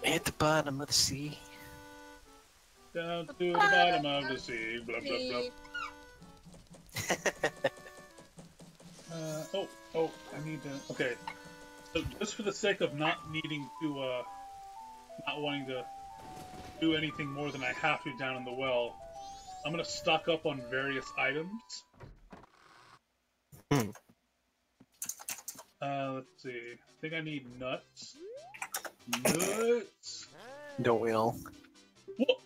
At the bottom of the sea. down to the bottom of the sea. Blah blah blah. Oh, I need to. Okay, so just for the sake of not needing to, not wanting to do anything more than I have to down in the well, I'm gonna stock up on various items. Let's see. I think I need nuts. Nuts. Don't we all? Whoa.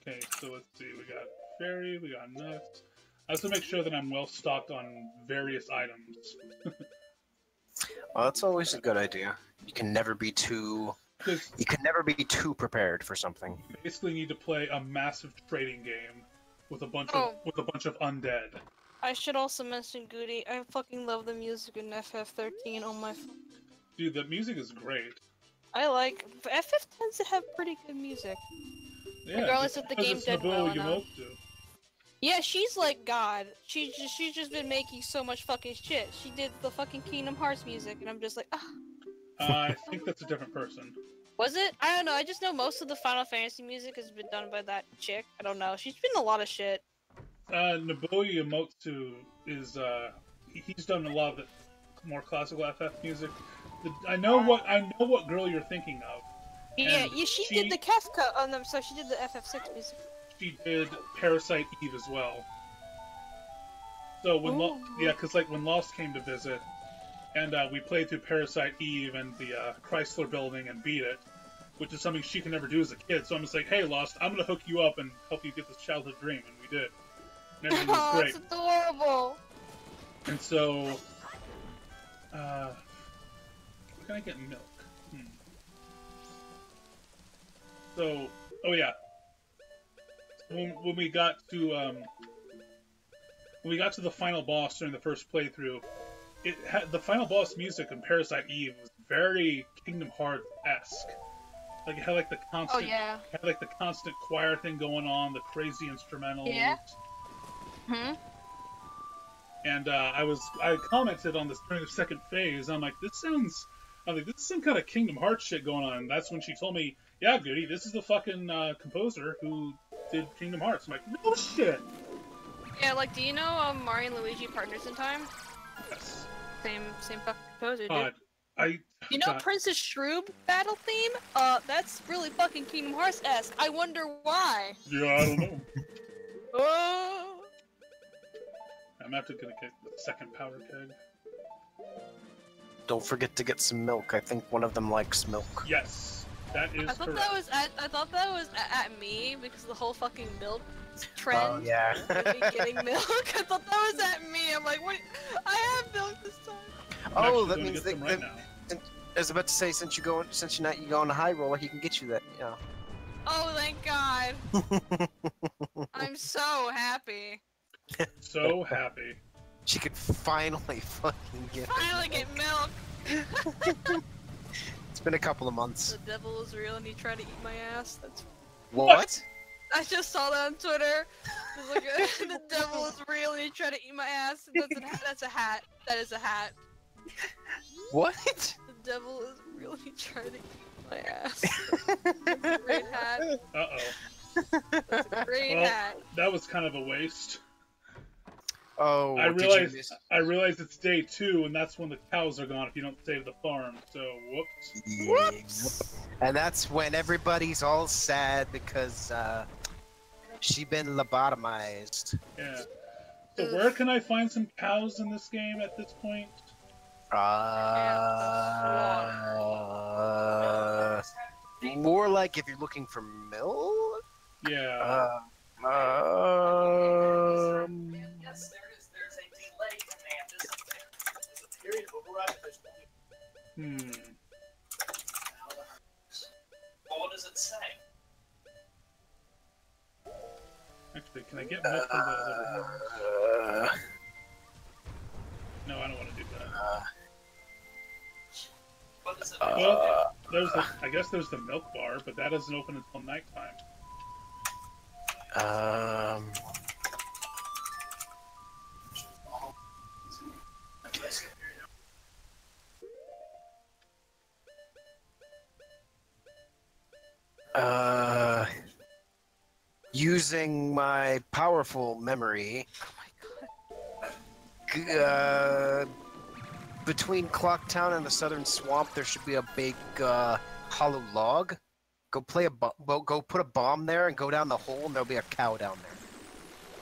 Okay, so let's see. We got fairy, we got nuts. I have to make sure that I'm well stocked on various items. Well, that's always a good idea. You can never be too prepared for something. You basically need to play a massive trading game with a bunch Oh. of undead. I should also mention Goody. I fucking love the music in FF13 on my phone. Dude, the music is great. I like FF tends to have pretty good music. Yeah, Regardless just if the because game it's did Nobuo well enough. Uemoto. Yeah, she's like God. She's just been making so much fucking shit. She did the fucking Kingdom Hearts music, and I'm just like, ah. I think that's a different person. Was it? I don't know. I just know most of the Final Fantasy music has been done by that chick. I don't know. She's been in a lot of shit. Nobuo Uemoto is he's done a lot of the more classical FF music. I know what girl you're thinking of. Yeah, And she did the Kefka on them, so she did the FF6 music. She did Parasite Eve as well. So when because like when Lost came to visit, and we played through Parasite Eve and the Chrysler Building and beat it, which is something she can never do as a kid. So I'm just like, hey, Lost, I'm gonna hook you up and help you get this childhood dream, and we did. And everything was great. That's adorable. And so, where can I get milk? So, oh yeah. When we got to the final boss during the first playthrough, the final boss music in Parasite Eve was very Kingdom Hearts-esque. Like it had like the constant, had like the constant choir thing going on, the crazy instrumentals. Yeah. Hmm. And I commented on this during the second phase. I'm like, this is some kind of Kingdom Hearts shit going on. And that's when she told me, yeah, Goody, this is the fucking composer who did Kingdom Hearts. I'm like, no shit. Yeah, like, do you know Mario and Luigi Partners in Time? Yes. Same fucking composer, dude. God, You know Princess Shroob battle theme? That's really fucking Kingdom Hearts-esque. I wonder why. Yeah, I don't know. Oh. I'm after gonna get the second powder keg. Don't forget to get some milk. I think one of them likes milk. Yes, that is I thought correct. I thought that was at me because the whole fucking milk trend. Oh yeah. With me getting milk. I thought that was at me. I'm like, what? I have milk this time. Oh, that means get that. some right now. I was about to say, since you go on a high roller, he can get you that. Yeah. Oh, thank God. I'm so happy. So happy. She could finally fucking get. Finally get milk. It's been a couple of months. The devil is real and he tried to eat my ass. That's. What? I just saw that on Twitter. It's like, the devil is real and he tried to eat my ass. That's a hat. That is a hat. What? The devil is real and he tried to eat my ass. Great hat. Uh-oh. That's a great hat. That was kind of a waste. Oh, I realized it's day 2, and that's when the cows are gone if you don't save the farm, so whoops. Yeah. Whoops! And that's when everybody's all sad because, she been lobotomized. Yeah. So where can I find some cows in this game at this point? More like if you're looking for milk? Yeah. Yes, there's a delay in There's a period of override. Well, what does it say? Actually, can I get milk from the other room? I guess there's the milk bar, but that doesn't open until nighttime. Using my powerful memory, between Clocktown and the Southern Swamp, there should be a big hollow log. Go go put a bomb there and go down the hole, and there'll be a cow down there.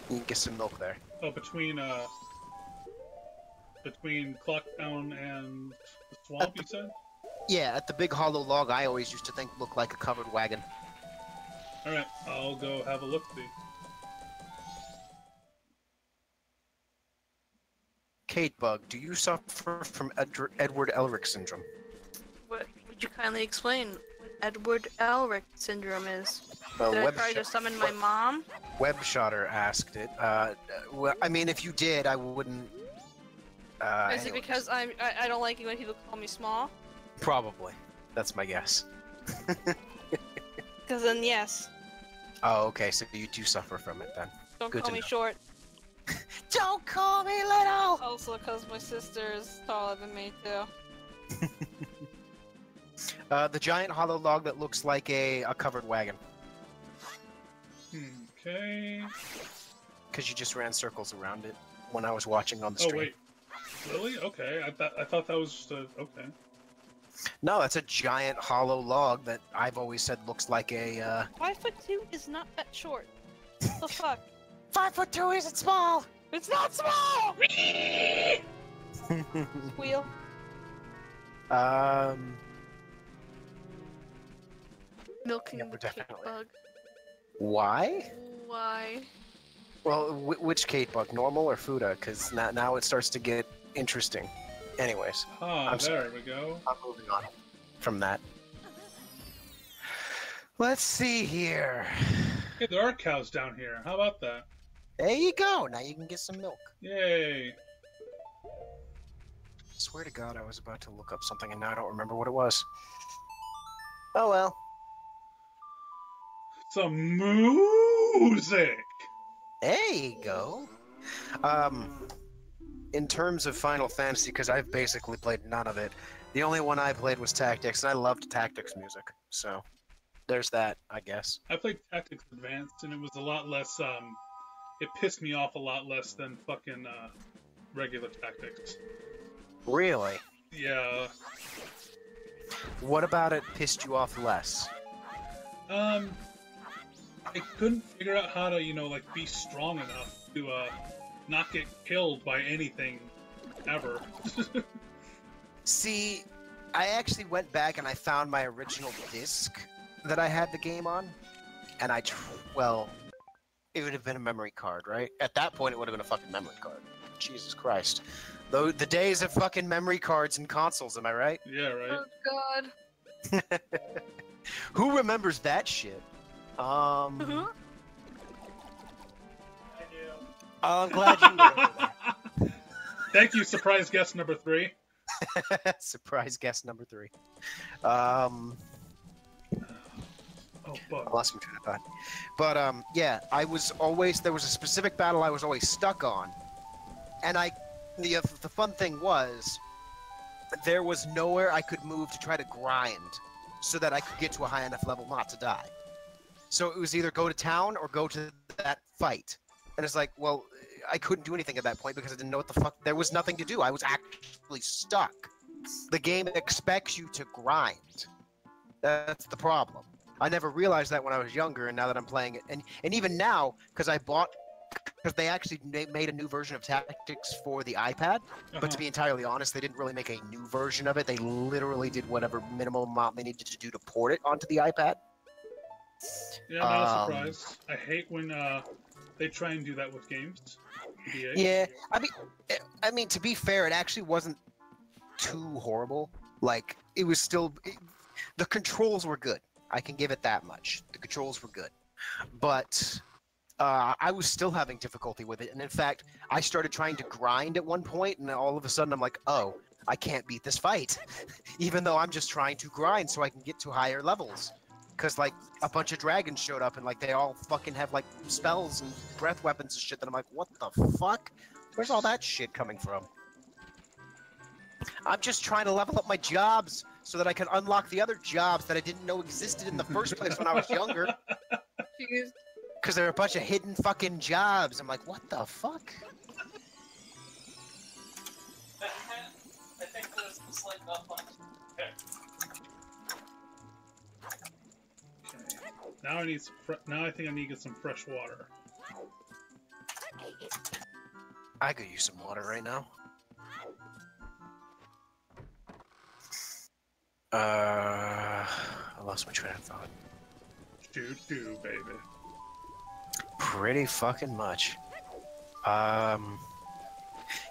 You can get some milk there. Oh, between Clocktown and the swamp, you said? Yeah, at the big hollow log, I always used to think looked like a covered wagon. Alright, I'll go have a look-see. Caitbug, do you suffer from Edward Elric syndrome? What would you kindly explain what Edward Elric syndrome is? Well, Did I try to summon my mom? Webshotter asked it. Well, I mean, if you did, I wouldn't. Is it because I don't like it when people call me small? Probably. That's my guess. Because then yes. Oh, okay. So you do suffer from it then. Don't Good call to me know. short. Don't call me little. Also, because my sister is taller than me too. The giant hollow log that looks like a covered wagon. Okay. Because you just ran circles around it when I was watching on the Oh stream. wait, really? Okay, I thought that was just okay. No, that's a giant hollow log that I've always said looks like a. 5'2" is not that short. What the fuck? 5'2" isn't small. It's not small. Squeal. Milking Yeah, the we're definitely- Caitbug. Why? Why? Well, which Caitbug, normal or Fuda? Because now it starts to get interesting. Anyways, Ah, I'm there sorry. we go. I'm moving on from that. Let's see here. Hey, there are cows down here. How about that? There you go. Now you can get some milk. Yay! Swear to God, I was about to look up something and now I don't remember what it was. Oh well. Some music! There you go. In terms of Final Fantasy, because I've basically played none of it, the only one I played was Tactics, and I loved Tactics music. So, there's that, I guess. I played Tactics Advanced, and it was a lot less, it pissed me off a lot less than fucking, regular Tactics. Really? Yeah. What about it pissed you off less? I couldn't figure out how to, like, be strong enough to, not get killed by anything, ever. See, I actually went back and I found my original disc that I had the game on, and well, it would have been a memory card, right? At that point, it would have been a fucking memory card. Jesus Christ. The days of fucking memory cards and consoles, am I right? Yeah, right? Oh god. Who remembers that shit? Uh-huh. I'm glad you remember that. Thank you, surprise guest number 3. Surprise guest number 3. Oh, I fuck. lost my train of thought. But yeah, there was a specific battle I was always stuck on, and the fun thing was, there was nowhere I could move to try to grind, so that I could get to a high enough level not to die. So it was either go to town or go to that fight, and it's like, well, I couldn't do anything at that point because I didn't know what the fuck. There was nothing to do. I was actually stuck. The game expects you to grind. That's the problem. I never realized that when I was younger, and now that I'm playing it, and even now, because they actually made a new version of Tactics for the iPad. But to be entirely honest, they didn't really make a new version of it. They literally did whatever minimal amount they needed to do to port it onto the iPad. Yeah, not a surprise. I hate when they try and do that with games. EA. Yeah, I mean, to be fair, it actually wasn't too horrible. Like, it was still, the controls were good. I can give it that much. The controls were good, but I was still having difficulty with it. And in fact, I started trying to grind at one point, and all of a sudden, I'm like, oh, I can't beat this fight. Even though I'm just trying to grind so I can get to higher levels. Because, like, a bunch of dragons showed up and, like, they all fucking have, like, spells and breath weapons and shit that I'm like, what the fuck? Where's all that shit coming from? I'm just trying to level up my jobs so that I can unlock the other jobs that I didn't know existed in the first place when I was younger. Because there are a bunch of hidden fucking jobs. I'm like, what the fuck? I think there's like a bunch. Okay. Now I need some now I think I need to get some fresh water. I could use some water right now. I lost my train of thought. Doo, baby. Pretty fucking much.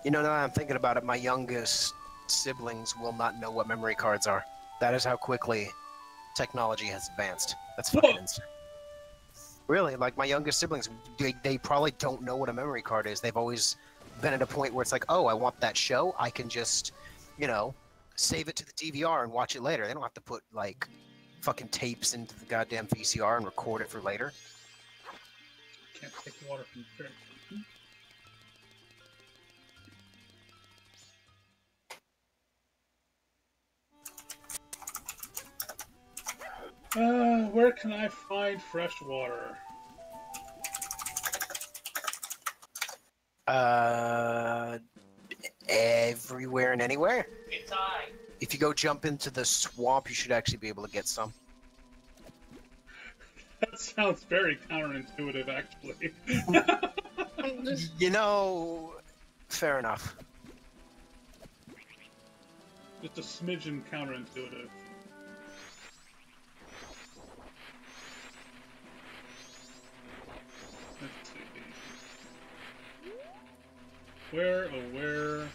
You know, now that I'm thinking about it, my youngest siblings will not know what memory cards are. That is how quickly technology has advanced. That's fucking insane. Really, like my youngest siblings, they probably don't know what a memory card is. They've always been at a point where it's like, oh, I want that show. I can just, you know, save it to the DVR and watch it later. They don't have to put, like, fucking tapes into the goddamn VCR and record it for later. Can't take water from the fridge. Where can I find fresh water? Everywhere and anywhere. It's time. If you go jump into the swamp, you should actually be able to get some. That sounds very counterintuitive, actually. You know, fair enough. Just a smidgen counterintuitive. Let's see. Where, oh where?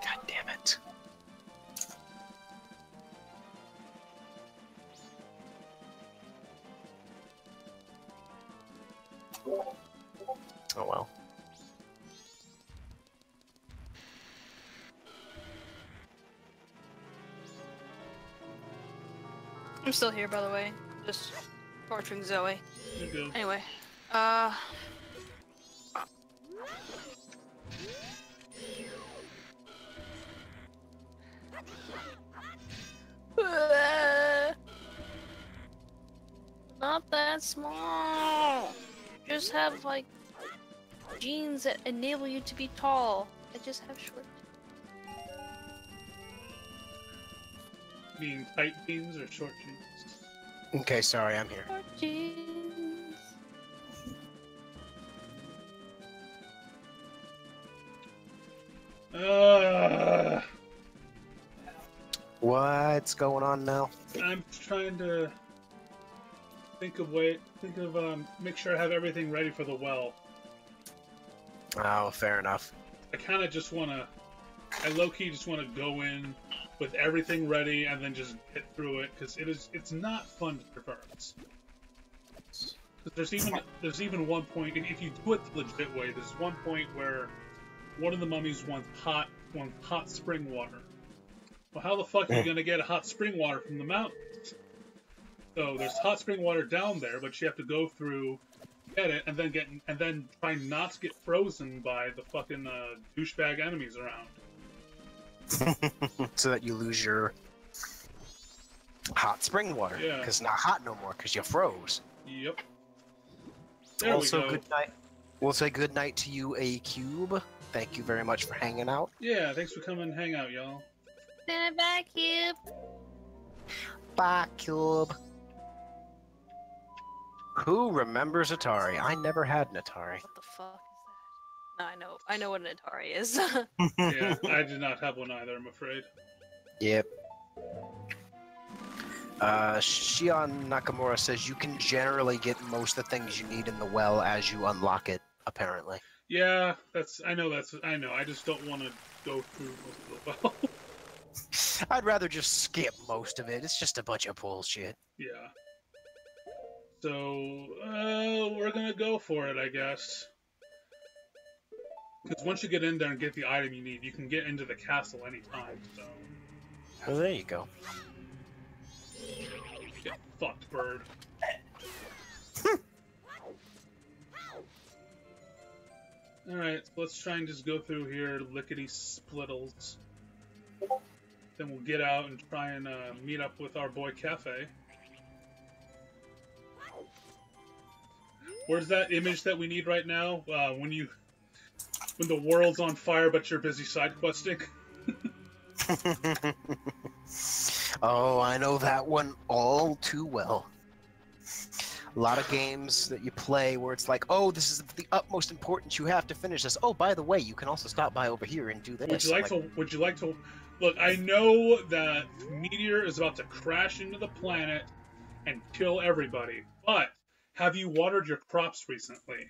God damn it. Oh well. I'm still here, by the way. Just torturing Zoe. There you go. Anyway, not that small. Just have like genes that enable you to be tall. I just have short. You mean tight jeans or short jeans? Okay, sorry, I'm here. Short jeans. What's going on now? I'm trying to make sure I have everything ready for the well. Oh, fair enough. I kind of just want to, I low-key just want to go in with everything ready and then just get through it, because it's not fun to traverse. There's even one point, if you do it the legit way, there's one point where one of the mummies wants hot spring water. Well, how the fuck are you gonna get hot spring water from the mountains? So there's hot spring water down there, but you have to go through, get it, and then try not to get frozen by the fucking douchebag enemies around. So that you lose your hot spring water. Yeah. Because it's not hot no more, because you froze. Yep. There Also, we go. good night. We'll say good night to you, A Cube. Thank you very much for hanging out. Yeah, thanks for coming and hang out, y'all. Stand back, Cube. Bye, Cube. Who remembers Atari? I never had an Atari. What the fuck is that? No, I know what an Atari is. Yeah, I did not have one either, I'm afraid. Yep. Shion Nakamura says you can generally get most of the things you need in the well as you unlock it, apparently. Yeah, I know. I just don't want to go through most of the well. I'd rather just skip most of it. It's just a bunch of bullshit. Yeah. So, we're gonna go for it, I guess. Because once you get in there and get the item you need, you can get into the castle anytime, so... Oh, there you go. Get fucked, bird. Alright, so let's try and just go through here, lickety-splittles. Then we'll get out and try and meet up with our boy Cafe. Where's that image that we need right now? When the world's on fire but you're busy side questing? Oh, I know that one all too well. A lot of games that you play where it's like, oh, this is the utmost importance, you have to finish this. Oh, by the way, you can also stop by over here and do this. Would you like to look, I know that meteor is about to crash into the planet and kill everybody, but have you watered your crops recently?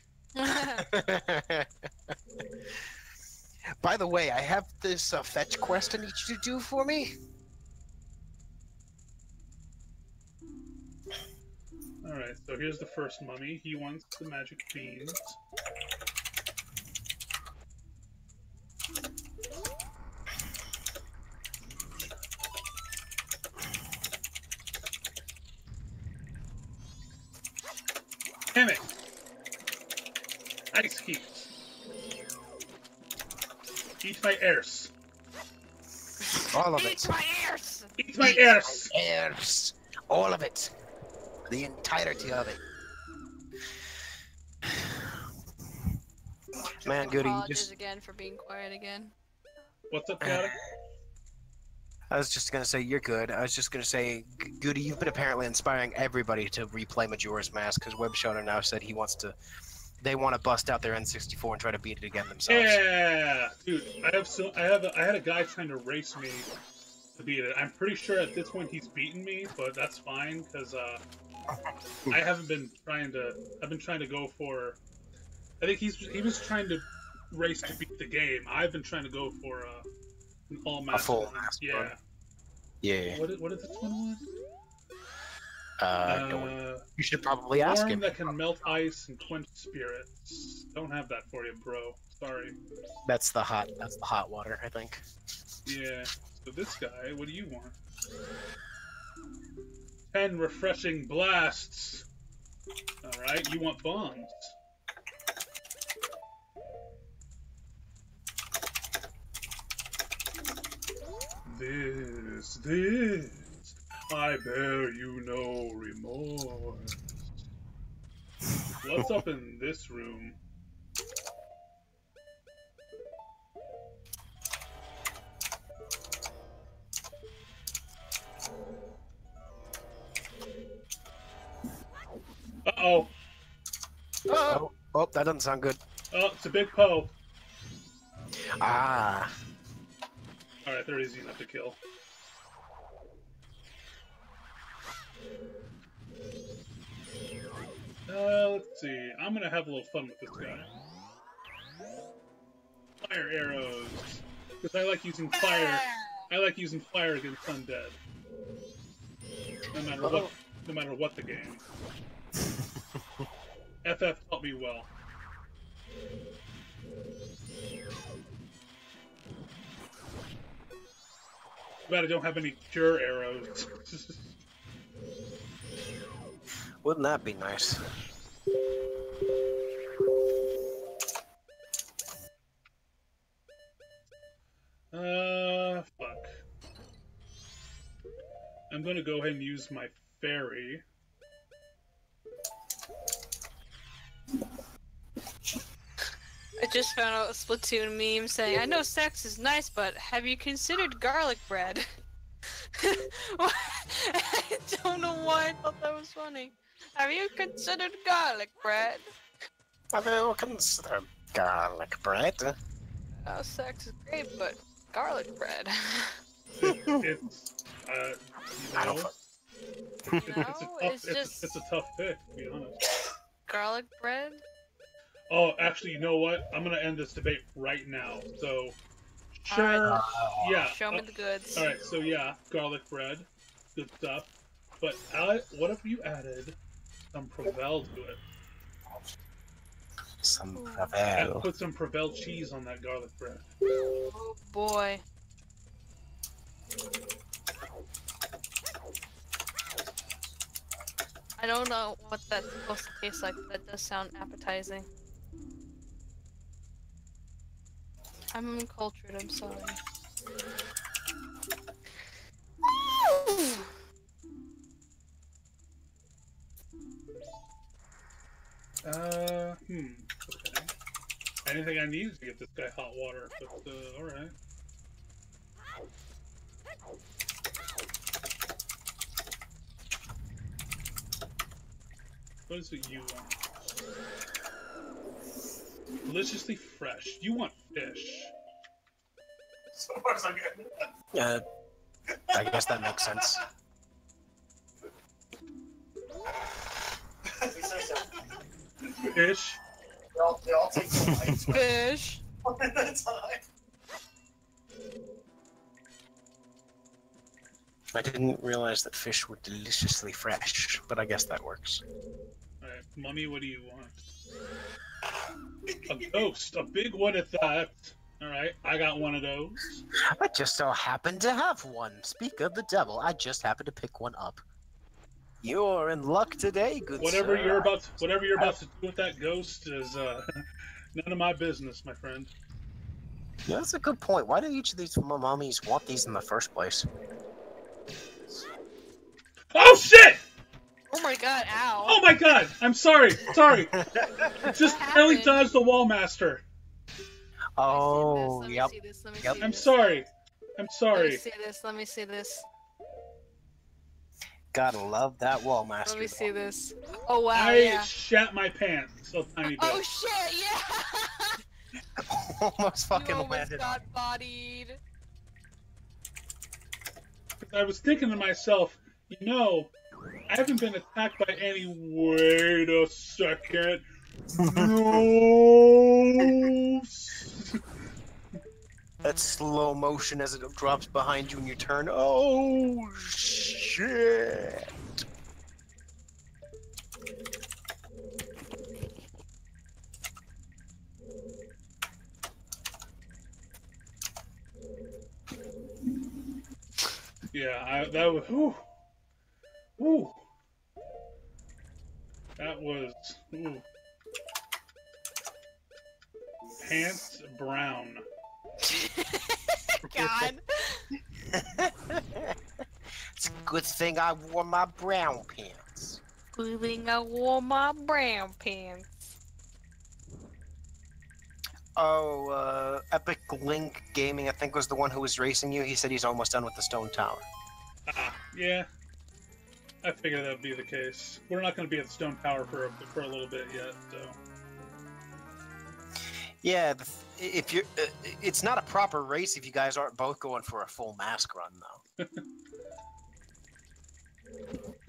By the way, I have this fetch quest I need you to do for me. Alright, so here's the first mummy. He wants the magic beans. Damn it! Ice heat. Eat my ears. All of it. Eat my ears! Eat my ears! Ears. All of it. The entirety of it. Man, Goody, you Apologies just... again for being quiet again. What's up, Gaddock? I was just gonna say, you're good. I was just gonna say, Goody, you've been apparently inspiring everybody to replay Majora's Mask, because WebShoner now said he wants to... They want to bust out their N64 and try to beat it again themselves. Yeah! Dude, I had a guy trying to race me to beat it. I'm pretty sure at this point he's beaten me, but that's fine, because, I haven't been trying to... I've been trying to go for... I think he was trying to race to beat the game. I've been trying to go for, an all-master. A full master. Yeah. Yeah. What is this one want? You should probably ask him. That can melt ice and quench spirits. Don't have that for you, bro. Sorry. That's the hot water, I think. Yeah. So this guy, what do you want? 10 refreshing blasts. Alright, you want bombs. This, I bear you no remorse. What's up in this room? Uh-oh. Oh, that doesn't sound good. Oh, it's a big Poe. Ah. Alright, they're easy enough to kill. Let's see. I'm gonna have a little fun with this guy. Fire arrows. Because I like using fire. I like using fire against undead. No matter what the game. FF taught me well. But I don't have any cure arrows. Wouldn't that be nice? Fuck. I'm gonna go ahead and use my fairy. I just found out a Splatoon meme saying, I know sex is nice, but have you considered garlic bread? I don't know why I thought that was funny. Have you considered garlic bread? Have you considered garlic bread? Oh, sex is great, but garlic bread. It's I don't fuck. it's a tough pick, to be honest. Garlic bread? Oh, actually, you know what? I'm gonna end this debate right now. So, sure, Right. yeah. Show me the goods. All right, so yeah, garlic bread, good stuff. But what if you added some Provel to it. Some And Provel. put some Provel cheese on that garlic bread. Oh boy. I don't know what that's supposed to taste like, but that does sound appetizing. I'm uncultured, I'm sorry. Okay. I didn't think I needed to get this guy hot water, but, alright. What is it you want? Deliciously fresh. You want fish. So far so good. I guess that makes sense. Fish? They all take some bites. Fish! One at a time. I didn't realize that fish were deliciously fresh, but I guess that works. Alright, Mummy, what do you want? A ghost. A big one at that. Alright, I got one of those. I just so happened to have one. Speak of the devil, I just happened to pick one up. You're in luck today, good Whatever sir. you're about to do with that ghost is none of my business, my friend. Yeah, that's a good point. Why do each of these mummies want these in the first place? Oh shit! Oh my god, ow. Oh my god! I'm sorry. Sorry. Just barely happened? dodged the wall master. Oh, Let me yep. see this, let me Yep. see I'm this. sorry. I'm Let me sorry. see this, let me see this. Gotta love that wall master. Let me see this. Oh wow, I yeah. shat my pants a tiny bit. Oh shit, yeah! Almost You fucking almost landed on. got bodied. I was thinking to myself, you know, I haven't been attacked by any. Wait a second. No. That slow motion as it drops behind you and you turn. Oh shit! Yeah, that was. Whew. Whew. That was. Ooh. Pants brown. God. It's a good thing I wore my brown pants. Good thing I wore my brown pants. Oh, Epic Link Gaming, I think, was the one who was racing you. He said he's almost done with the Stone Tower. Ah, yeah. I figured that would be the case. We're not going to be at the Stone Tower for a little bit yet, so. Yeah, if you, it's not a proper race if you guys aren't both going for a full mask run, though.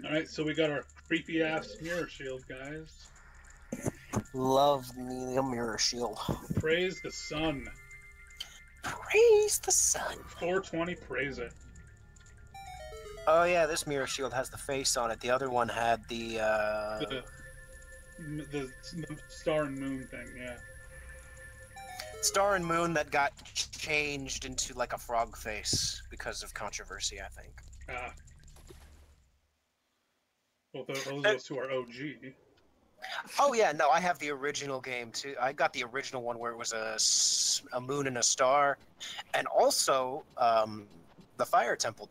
Alright, so we got our creepy ass mirror shield, guys. Love me a mirror shield. Praise the sun. Praise the sun. 420, praise it. Oh yeah, this mirror shield has the face on it. The other one had The star and moon thing, yeah. star and moon that got changed into like a frog face because of controversy, I think. Ah. Well, those two are OG. Oh yeah, no, I have the original game too. I got the original one where it was a moon and a star, and also the fire temple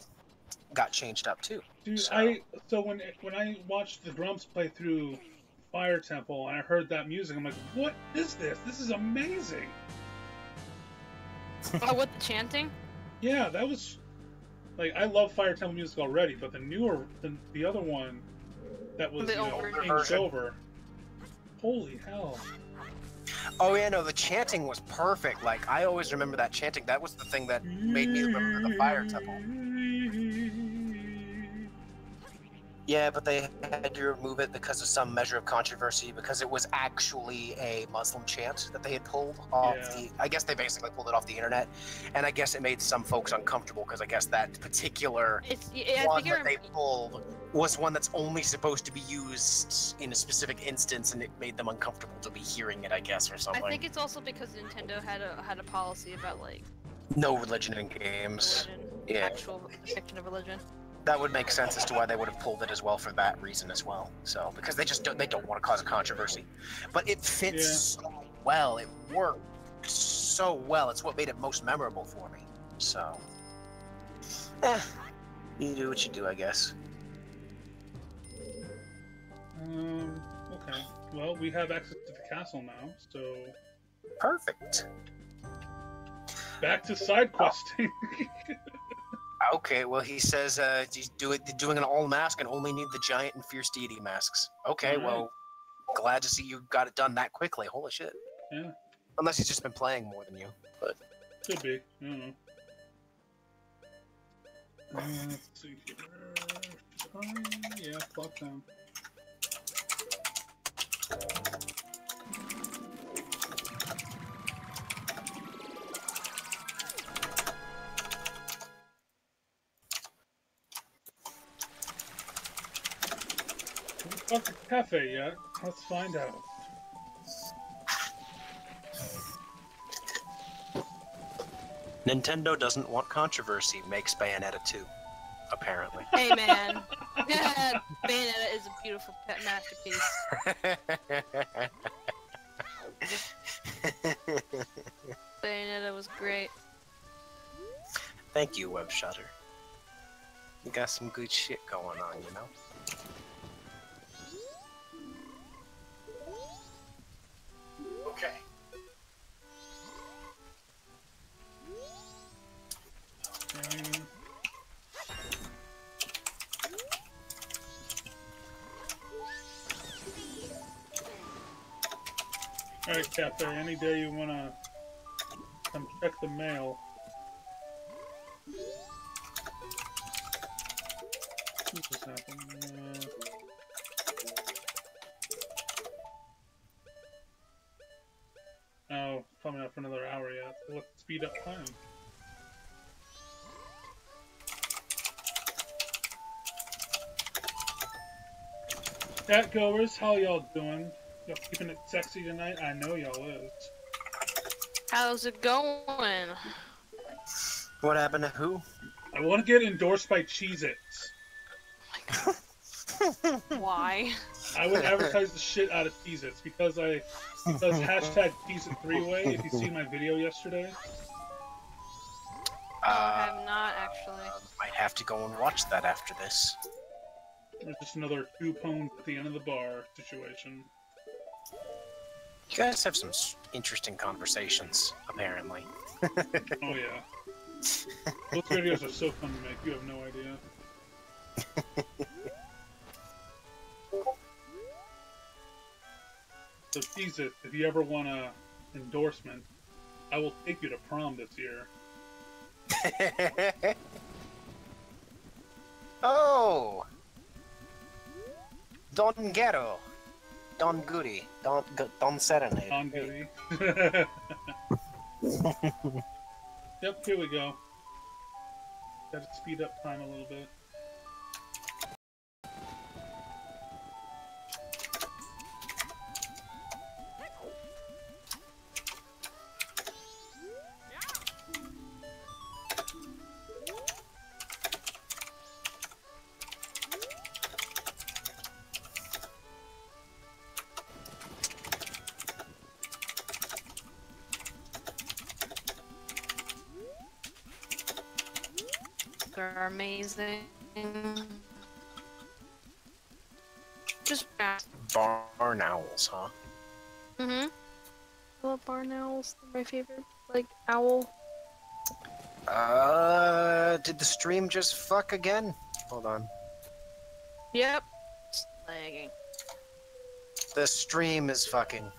got changed up too. Dude, So when I watched the Grumps play through Fire Temple and I heard that music, I'm like, what is this? This is amazing. Oh, with the chanting? Yeah, that was like, I love Fire Temple music already, but the other one that was The older changed version. over. Holy hell! oh yeah, no, the chanting was perfect. Like I always remember that chanting. That was the thing that made me remember the fire temple. Yeah, but they had to remove it because of some measure of controversy, because it was actually a Muslim chant that they had pulled off the... I guess they basically pulled it off the internet, and I guess it made some folks uncomfortable, because I guess that particular one that they pulled was one that's only supposed to be used in a specific instance, and it made them uncomfortable to be hearing it, I guess, or something. I think it's also because Nintendo had a policy about, like... No religion in games. Religion, actual depiction of religion. That would make sense as to why they would have pulled it as well for that reason as well. So because they just don't want to cause a controversy, but it fits so well. It worked so well. It's what made it most memorable for me. So, you do what you do, I guess. Okay. Well, we have access to the castle now, so perfect. Back to side questing. Okay, well, he says he's doing an all mask and only need the giant and fierce deity masks. Okay, well, glad to see you got it done that quickly. Holy shit. Yeah. Unless he's just been playing more than you, but... Could be. I don't know. Let's see here. Yeah, clock down. Not the cafe yet. Let's find out. Nintendo doesn't want controversy, makes Bayonetta 2, apparently. Hey man, Bayonetta is a beautiful masterpiece. Bayonetta was great. Thank you, Web Shutter. You got some good shit going on, you know? Okay. Alright, Cafe, any day you wanna come check the mail. What just happened? Oh, probably not for another hour yet. So let's speed up time. Chat goers, how y'all doing? Y'all keeping it sexy tonight? I know y'all is. How's it going? What happened to who? I want to get endorsed by Cheez-Its. Why? I would advertise the shit out of Cheez-Its because hashtag Cheez-It 3-way, if you see my video yesterday. I have not, actually. Might have to go and watch that after this. There's just another 2 pones at the end of the bar situation. You guys have some interesting conversations, apparently. Oh yeah. Those videos are so fun to make, you have no idea. So Cheez-It, if you ever want a endorsement, I will take you to prom this year. Oh! Don Ghetto. Don Goody. Don Serenade. Don Goody. Yep, here we go. Gotta speed up time a little bit. They're amazing. Just Barn owls, huh? I love barn owls. They're my favorite, like, owl. Did the stream just fuck again? Hold on. Yep. It's lagging. The stream is fucking.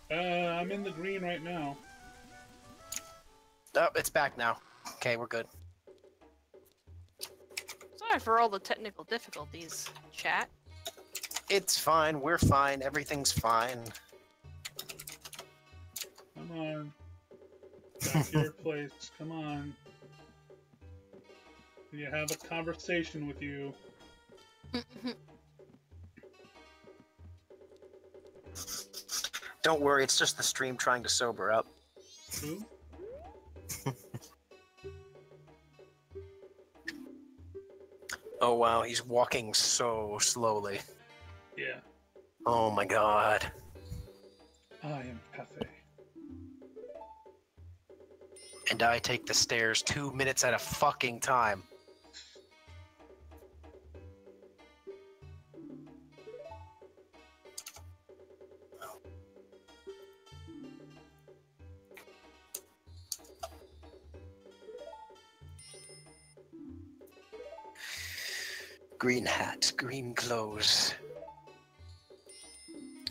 I'm in the green right now. Oh, it's back now. Okay, we're good. Sorry for all the technical difficulties, chat. It's fine. We're fine. Everything's fine. Come on. Back to your place. Come on. You have a conversation with you. Don't worry, it's just the stream trying to sober up. Who? Oh wow, he's walking so slowly. Yeah. Oh my god. I am Cafe. And I take the stairs 2 minutes at a fucking time. Green hat, green clothes.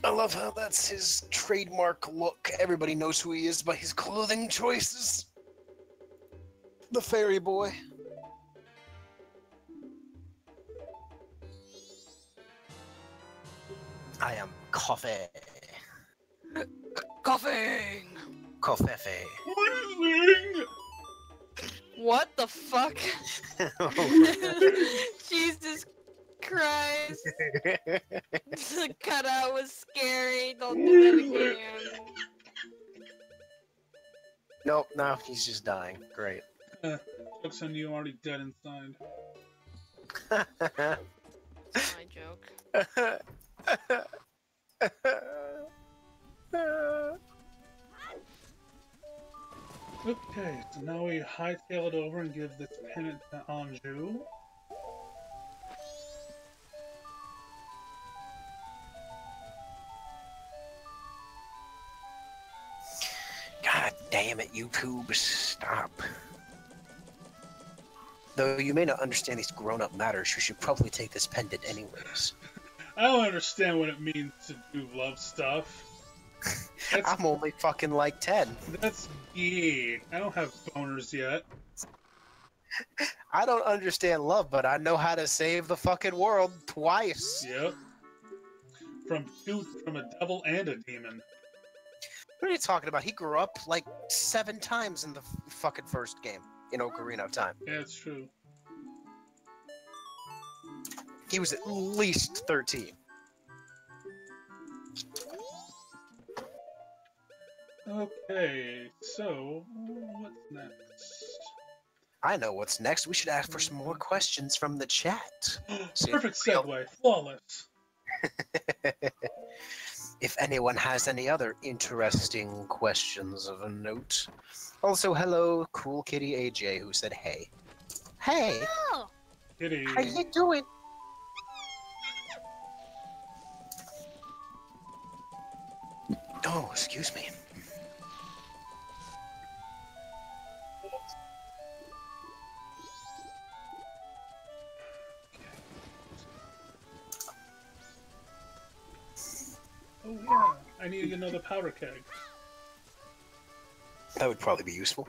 I love how that's his trademark look. Everybody knows who he is by his clothing choices. The fairy boy. I am coffee. Coughing! Coffee. What the fuck? Jesus Christ. The cutout was scary. Don't do that again. Nope, no, he's just dying. Great. Joke's on you, already dead inside. That's my joke. Okay, so now we hightail it over and give this pennant to Anjou. God damn it, YouTube, stop. Though you may not understand these grown-up matters, you should probably take this pendant anyways. I don't understand what it means to do love stuff. I'm only fucking like 10. That's gay. I don't have boners yet. I don't understand love, but I know how to save the fucking world twice. Yep. From a devil and a demon. What are you talking about? He grew up like 7 times in the fucking first game in Ocarina of Time. Yeah, it's true. He was at least 13. Okay, so what's next? I know what's next. We should ask for some more questions from the chat. Perfect segue, flawless. If anyone has any other interesting questions of a note. Also, hello, Cool Kitty AJ, who said hey. Hey! Oh! Kitty. How you doing? Oh, excuse me. Oh yeah, I need to get another powder keg. That would probably be useful.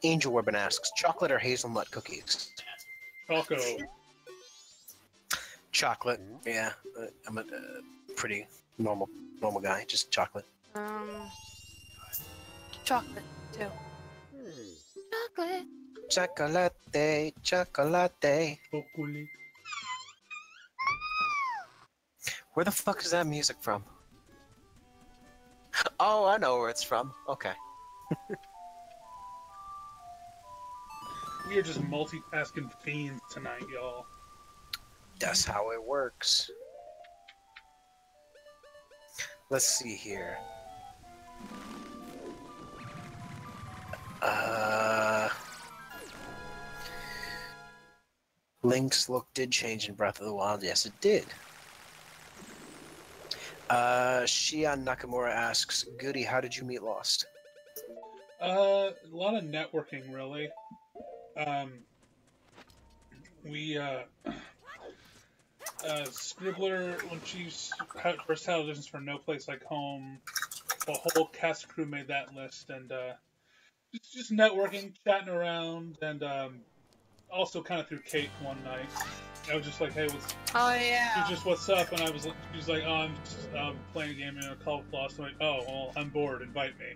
Angel Webbin asks, chocolate or hazelnut cookies? Choco. Chocolate, yeah. I'm a pretty normal guy, just chocolate. Chocolate, too. Chocolate. Chocolate, chocolate. Chocolate. Where the fuck is that music from? Oh, I know where it's from. Okay. We are just multitasking fiends tonight, y'all. That's how it works. Let's see here. Link's look did change in Breath of the Wild. Yes, it did. Shion Nakamura asks, Goody, how did you meet Lost? A lot of networking, really. Scribbler, when she first had auditions for No Place Like Home, the whole cast and crew made that list, and just networking, chatting around, and also kind of through Kate one night. I was just like, hey, what's... Oh She yeah. was just, what's up? And she was like, oh, I'm just playing a game in a Call of Floss. I'm like, oh, well, I'm bored. Invite me.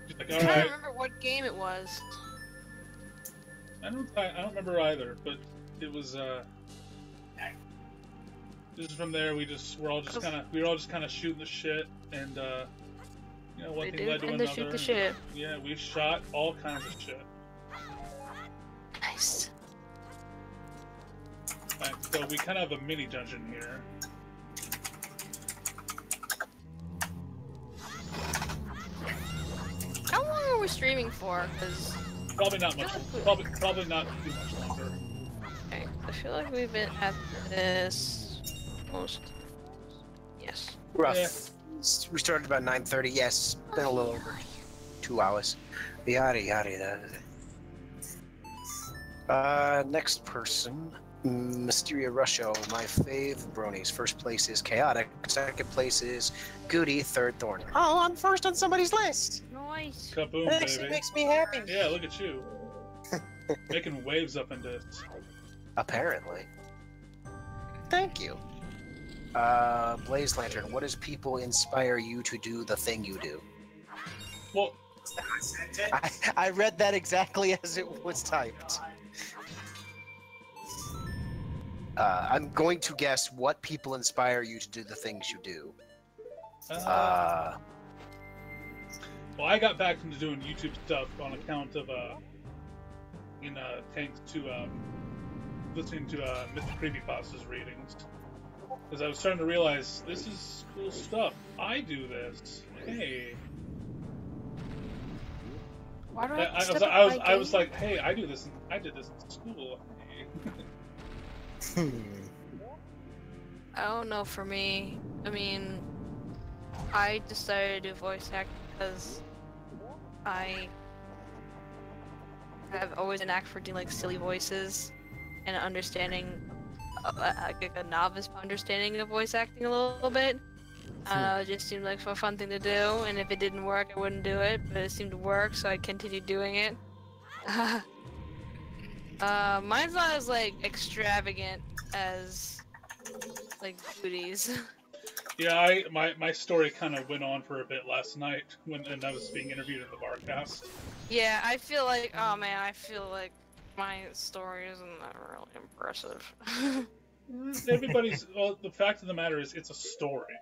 She's like, all I don't right. remember what game it was. I don't remember either, but it was just from there we were all just kind of shooting the shit, and you know, one thing led to another. Shoot the shit. Yeah, we shot all kinds of shit. Nice. Right, so we kind of have a mini dungeon here. How long are we streaming for? Because Probably not much. Probably not too much longer. okay, I feel like we've been at this most. Yes. Rough. Yeah. We started about 9:30. Yes, been a little over 2 hours. Yada yada yada. Next person, Mysteria Rusho, my fave bronies. First place is Chaotic. Second place is Goody. Third Thorn. Oh, I'm first on somebody's list. Nice. Kaboom, That actually baby. makes me happy. Yeah, look at you. Making waves up in this. Apparently. Thank you. Blaze Lantern, what does people inspire you to do the thing you do? Well, I read that exactly as it was typed. I'm going to guess what people inspire you to do the things you do. well, I got back into doing YouTube stuff on account of thanks to listening to Mr. Creepypasta's readings. Because I was starting to realize, this is cool stuff. I do this. Hey. Why do I was like, hey, I do this. I did this in school. Hey. I don't know. For me, I mean, I decided to do voice acting because I have always an knack for doing like silly voices and understanding. Like a novice understanding of voice acting a little bit. It just seemed like a fun thing to do, and if it didn't work, I wouldn't do it, but it seemed to work, so I continued doing it. Mine's not as, like, extravagant as, like, Goody's. Yeah, my story kind of went on for a bit last night when I was being interviewed in the Barcast. Yeah, I feel like, oh man, I feel like my story isn't that really impressive. Well, the fact of the matter is, it's a story.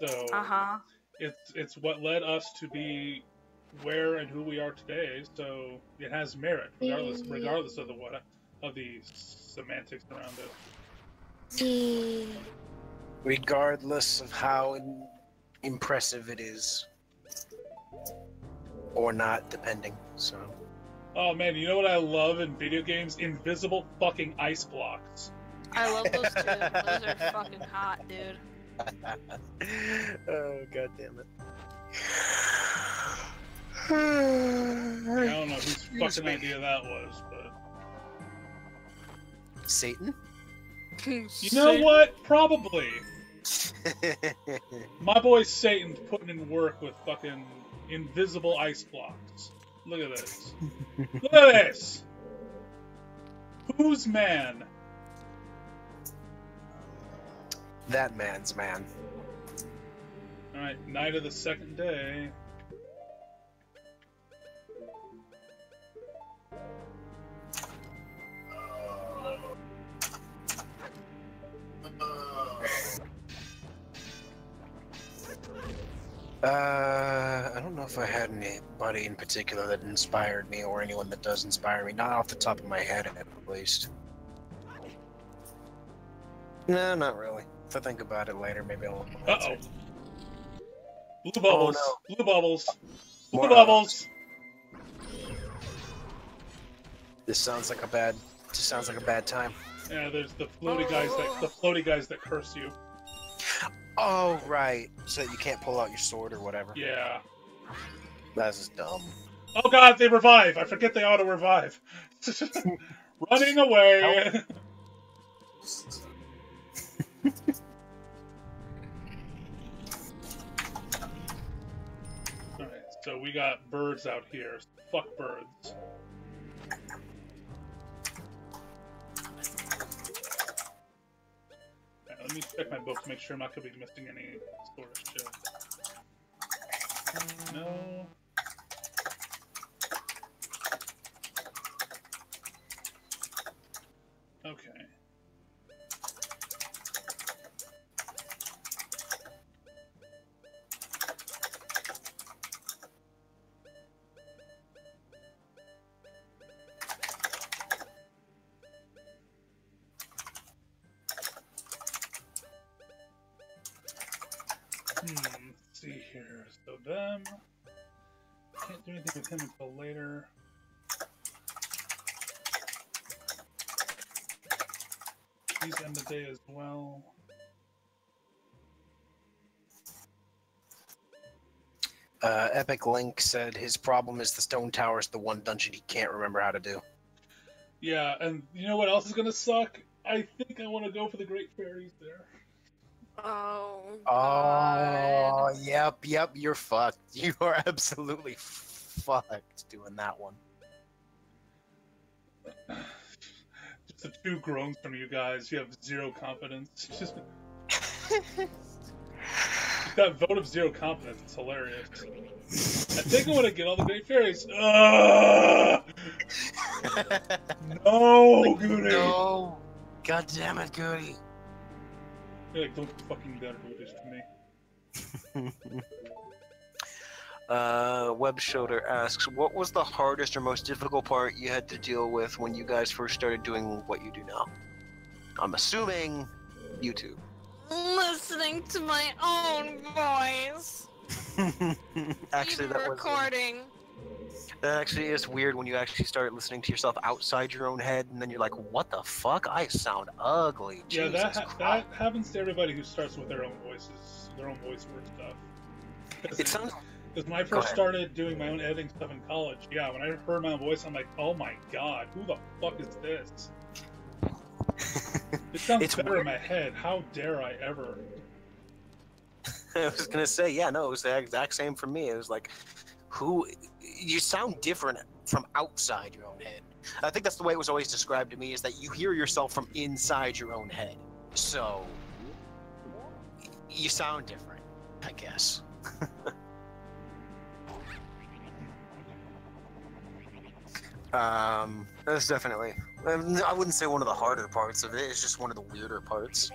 So, it's what led us to be where and who we are today, so it has merit, regardless of the semantics around it. Regardless of how impressive it is. Or not, depending, so... Oh man, you know what I love in video games? Invisible fucking ice blocks. I love those too. Those are fucking hot, dude. Oh, god damn it. I don't know whose fucking idea that was, but... Satan? You know what? Probably. My boy Satan's putting in work with fucking invisible ice blocks. Look at this. Look at this! Whose man? That man's man. Alright, night of the second day. I don't know if I had anybody in particular that inspired me or anyone that does inspire me. Not off the top of my head, at least. No, not really. If I think about it later, maybe I'll... Uh-oh. Blue bubbles. Oh, no. Blue bubbles. Blue More bubbles. This sounds like a bad... Just sounds like a bad time. Yeah, there's the floaty guys that curse you. Oh, right. So that you can't pull out your sword or whatever. Yeah. That's just dumb. Oh god, they revive! I forget they auto-revive. Running away! Alright, So we got birds out here. Fuck birds. Right, let me check my book to make sure I'm not going to be missing any sort of shit. No. Okay. Let's see here. So them. Can't do anything with him until later. He's end the day as well. Epic Link said his problem is the Stone Tower is the one dungeon he can't remember how to do. Yeah, and you know what else is gonna suck? I think I want to go for the Great Fairies there. Oh, Oh, God. yep, you're fucked. You are absolutely fucked doing that one. Just the two groans from you guys. You have zero confidence. Just that vote of zero confidence is hilarious. I think I want to get all the Great Fairies. No, Goody! No! God damn it, Goody! You're like, don't you fucking dare do this to me. Web Shoulder asks, what was the hardest or most difficult part you had to deal with when you guys first started doing what you do now? I'm assuming YouTube. Listening to my own voice. Actually, Even that was recording. that actually is weird when you actually start listening to yourself outside your own head, and then you're like, "What the fuck? I sound ugly." Yeah, Jesus that happens to everybody who starts with their own voices, their own voice work stuff. It sounds. Because when I first started doing my own editing stuff in college, yeah, when I heard my own voice, I'm like, oh my god, who the fuck is this? It sounds It's better weird. in my head. How dare I ever? I was gonna say, yeah, no, it was the exact same for me. It was like, who? You sound different from outside your own head. I think that's the way it was always described to me, is that you hear yourself from inside your own head. So, you sound different, I guess. That's definitely, I wouldn't say one of the harder parts of it, it's just one of the weirder parts.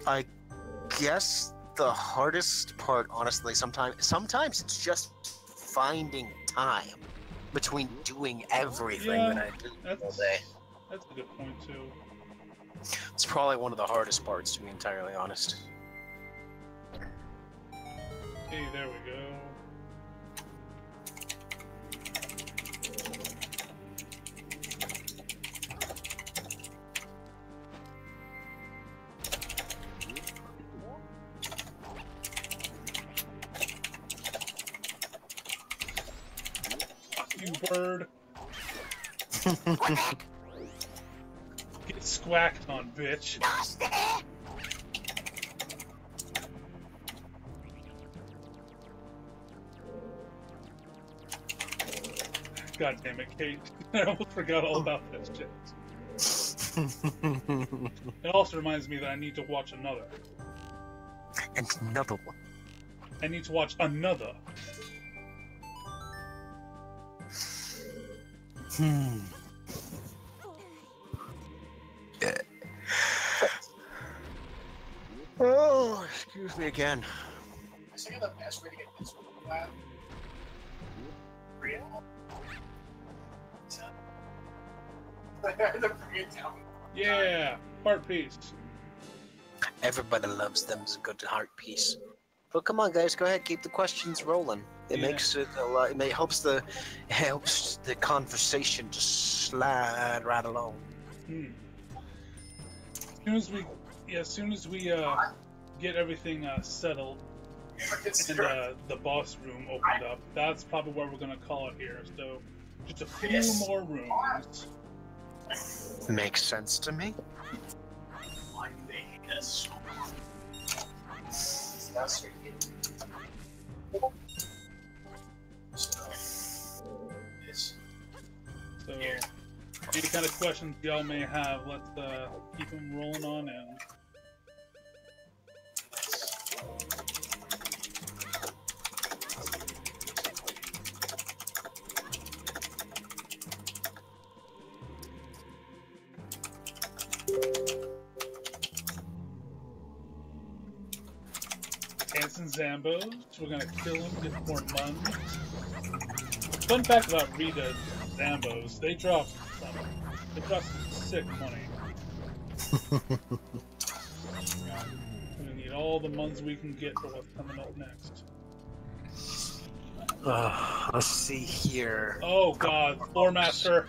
I guess the hardest part, honestly, sometimes it's just finding time between doing everything that I do all day. That's a good point, too. It's probably one of the hardest parts, to be entirely honest. Hey, there we go. You bird. Get squacked on, bitch. God damn it, Kate. I almost forgot all about that shit. It also reminds me that I need to watch another. And another one. I need to watch another. Oh, excuse me again. Is there the best way to get this one out? Real? The Koreatown. Yeah, part piece. Everybody loves them as a good heart piece. But come on, guys, go ahead, keep the questions rolling. It Yeah. makes it a lot. It helps the conversation to slide right along. As soon as we get everything settled and the boss room opened up, that's probably where we're gonna call it here. So just a few more rooms. Makes sense to me. kind of questions y'all may have, let's keep them rolling on in. Ants and Zambos, we're gonna kill them, get more muns. Fun fact about Rita Zambos, they drop some sick money. We're gonna need all the muns we can get for what's coming up next. Let's see here. Oh god, Floor Master!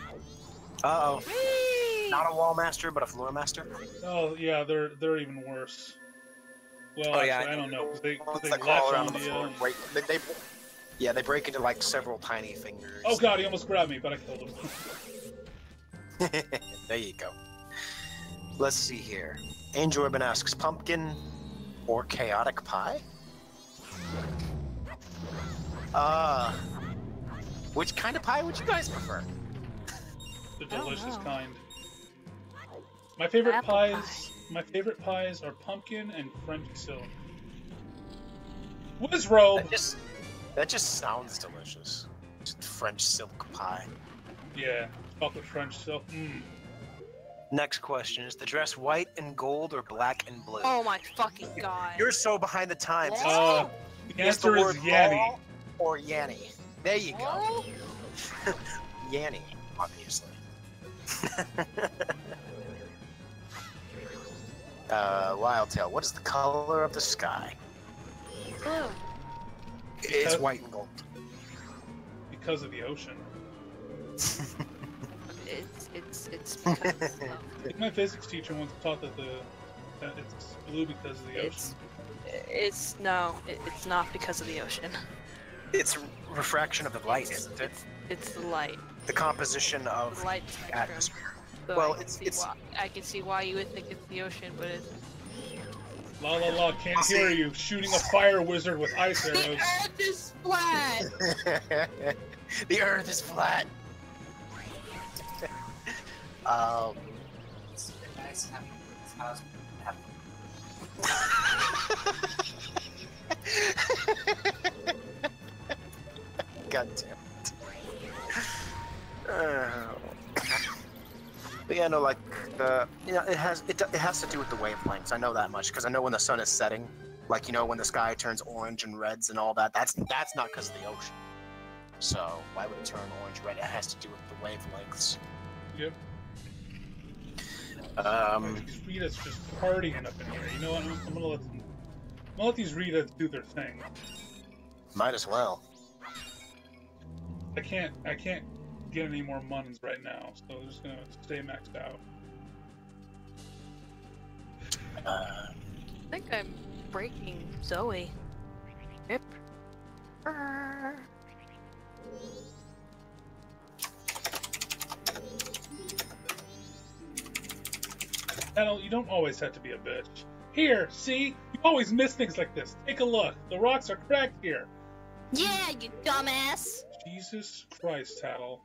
Uh-oh. Not a wall master, but a floor master? Oh yeah, they're even worse. Well, Oh, yeah, actually, I don't know, because they that latch crawl around on the you. floor. They break into like several tiny fingers. Oh god, he almost grabbed me, but I killed him. There you go. Let's see here. Angel Ribbon asks, pumpkin or chaotic pie? Which kind of pie would you guys prefer? The delicious kind. My favorite Apple pies. My favorite pies are pumpkin and French silk. Wizrobe. That just sounds delicious. Just French silk pie. Yeah, chocolate French silk. Next question: is the dress white and gold or black and blue? Oh my fucking god. You're so behind the times. The answer is Yanny. ball or Yanny. There you go. Yanny, obviously. Wildtail, what is the color of the sky? Blue. It's white and gold. Because of the ocean. It's I think my physics teacher once taught that it's blue because of the ocean. It's not because of the ocean. It's refraction of the light, isn't it? It's the light. The composition of The light the spectrum. atmosphere. So Well, I can see why you would think it's the ocean, but it's La la la, can't hear you. Shooting a fire wizard with ice arrows. the Earth is flat. The Earth is flat. It's nice having this house. God damn it. But yeah, no, like, it has to do with the wavelengths. I know that much because I know when the sun is setting, like, you know, when the sky turns orange and reds and all that. That's not because of the ocean. So why would it turn orange red? It has to do with the wavelengths. Yep. These Rita's just partying up in here. You know what? I'm gonna let these Ritas do their thing. Might as well. I can't get any more muns right now, so I'm just gonna stay maxed out. I think I'm breaking Zoe. Yep. Adel, you don't always have to be a bitch. Here, see? You always miss things like this. Take a look. The rocks are cracked here. Yeah, you dumbass. Jesus Christ, Tattle.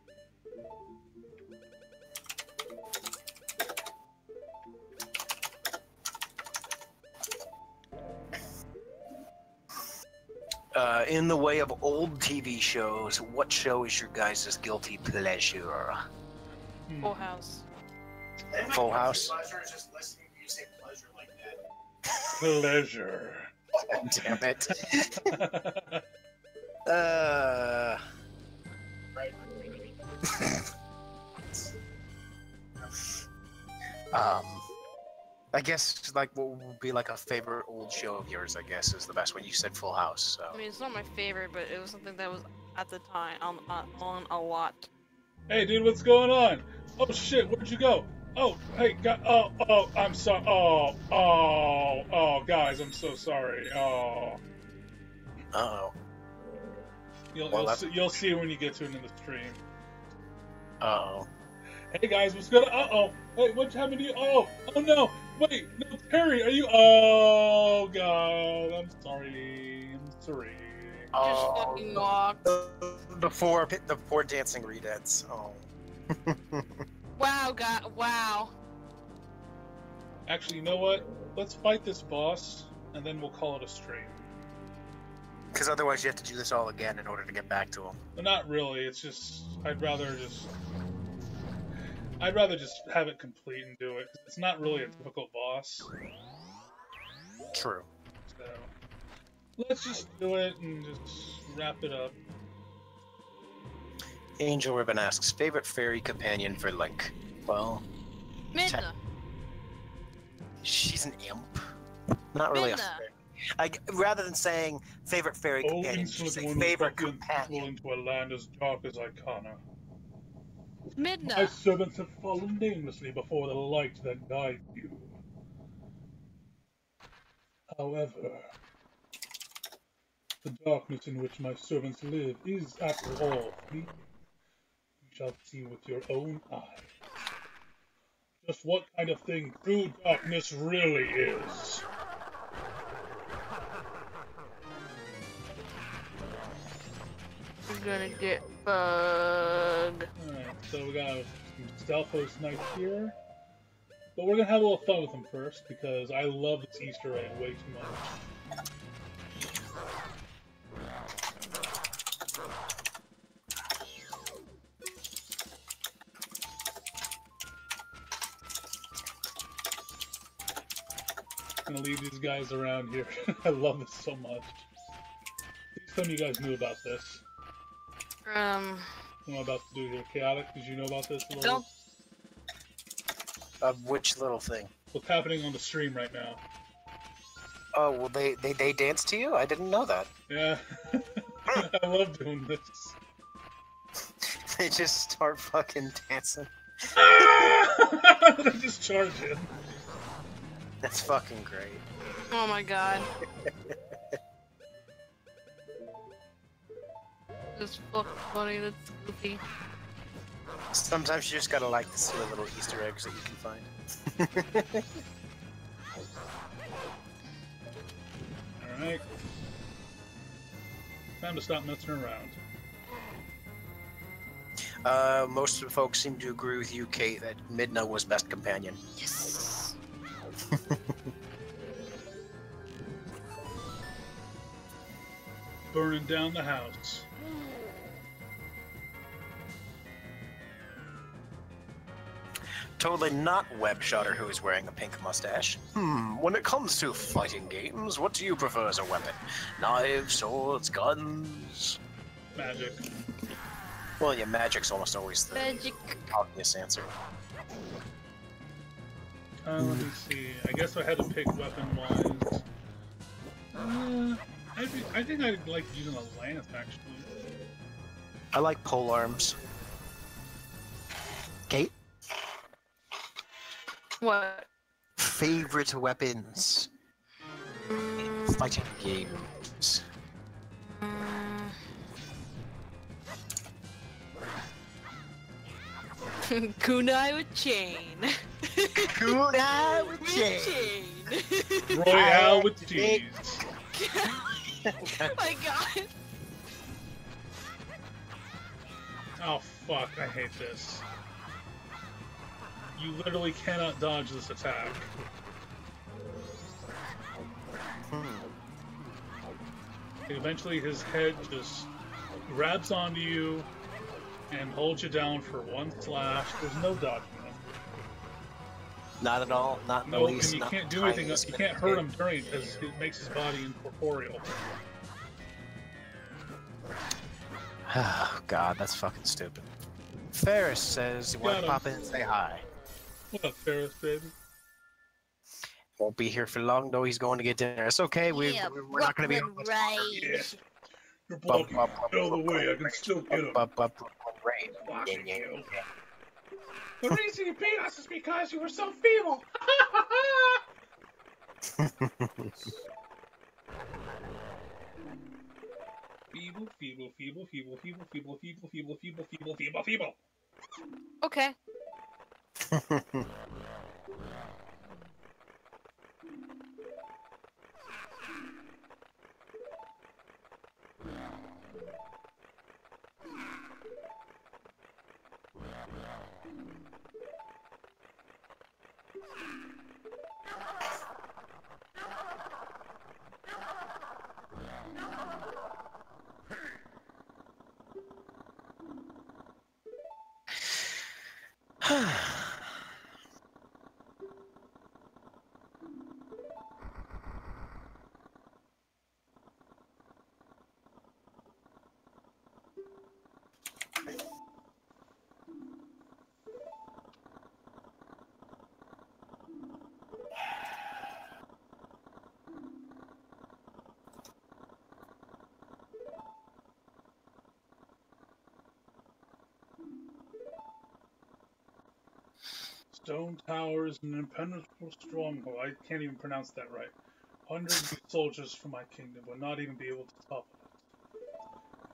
In the way of old TV shows, what show is your guys' guilty pleasure? Full House. Full House? Pleasure is just listening to you say pleasure like that. Pleasure. Damn it. Right. I guess, like, what would be, like, a favorite old show of yours, I guess, is the best one. You said Full House, so. I mean, it's not my favorite, but it was something that was at the time on a lot. Hey, dude, what's going on? Oh, shit, where'd you go? Oh, hey, I'm sorry. Guys, I'm so sorry. Uh-oh. You'll see when you get to it in the stream. Uh-oh. Hey, guys, what's good? Uh-oh. Hey, what happened to you? Oh no. Wait, no, Terry, are you? Oh, God, I'm sorry. Just fucking walked. The poor dancing redeads. Oh. Wow, God, wow. Actually, you know what? Let's fight this boss, and then we'll call it a stream. Because otherwise you have to do this all again in order to get back to him. But not really. It's just I'd rather just have it complete and do it. 'Cause it's not really a difficult boss. True. So let's just do it and just wrap it up. Angel Ribbon asks, favorite fairy companion for Link? Well, Midna. she's an imp. Not really a Midna. fairy. Rather than saying favorite fairy Oh, companion, just insolent say one favorite who fall companion. into a land as dark as Icona. My Midna. servants have fallen namelessly before the light that guides you. However, the darkness in which my servants live is, after all, fleeting. You shall see with your own eyes just what kind of thing true darkness really is. We're gonna get bug. Alright, so we got some Stalfos Knights here. But we're gonna have a little fun with them first, because I love this Easter egg way too much. I'm gonna leave these guys around here. I love this so much. Please tell me you guys knew about this. What am I about to do here? Chaotic, did you know about this a little? Don't. Of which little thing? What's happening on the stream right now? Oh, well, they dance to you? I didn't know that. Yeah. I love doing this. They just start fucking dancing. They just charge him. That's fucking great. Oh my god. That's fucking funny, that's goofy. Sometimes you just gotta like the silly little Easter eggs that you can find. Alright. Time to stop messing around. Most of the folks seem to agree with you, Kate, that Midna was best companion. Yes. Burning down the house. Totally not Web Shutter who is wearing a pink mustache. When it comes to fighting games, what do you prefer as a weapon? Knives, swords, guns? Magic. Well, yeah, magic's almost always the Magic. obvious answer. Let me see. I guess if I had to pick weapon-wise. I think I'd like using a lance, actually. I like pole arms. Kate? What? Favorite weapons in fighting games? Kunai with chain. Kunai with chain. Royale with cheese. Oh my god. Oh fuck, I hate this. You literally cannot dodge this attack. Eventually his head just grabs onto you and holds you down for one slash. There's no dodging him. Not at all. Not in the No, least. and you not can't the do anything. tiniest You can't bit. hurt him during because it makes his body incorporeal. Oh, God, that's fucking stupid. Ferris says you want Got to him. pop in and say hi. What up, Ferris, baby? Won't be here for long, though. He's going to get dinner. It's okay. We're not going to be. Brooklyn Rage. Yeah. You're blocking all the way. I can still get him. Right. Blocking you. The reason you beat us is because you were so feeble. Feeble, feeble, feeble, feeble, feeble, feeble, feeble, feeble, feeble, feeble, feeble, feeble. Okay. Stone Tower is an impenetrable stronghold. I can't even pronounce that right. Hundreds of soldiers from my kingdom will not even be able to topple it.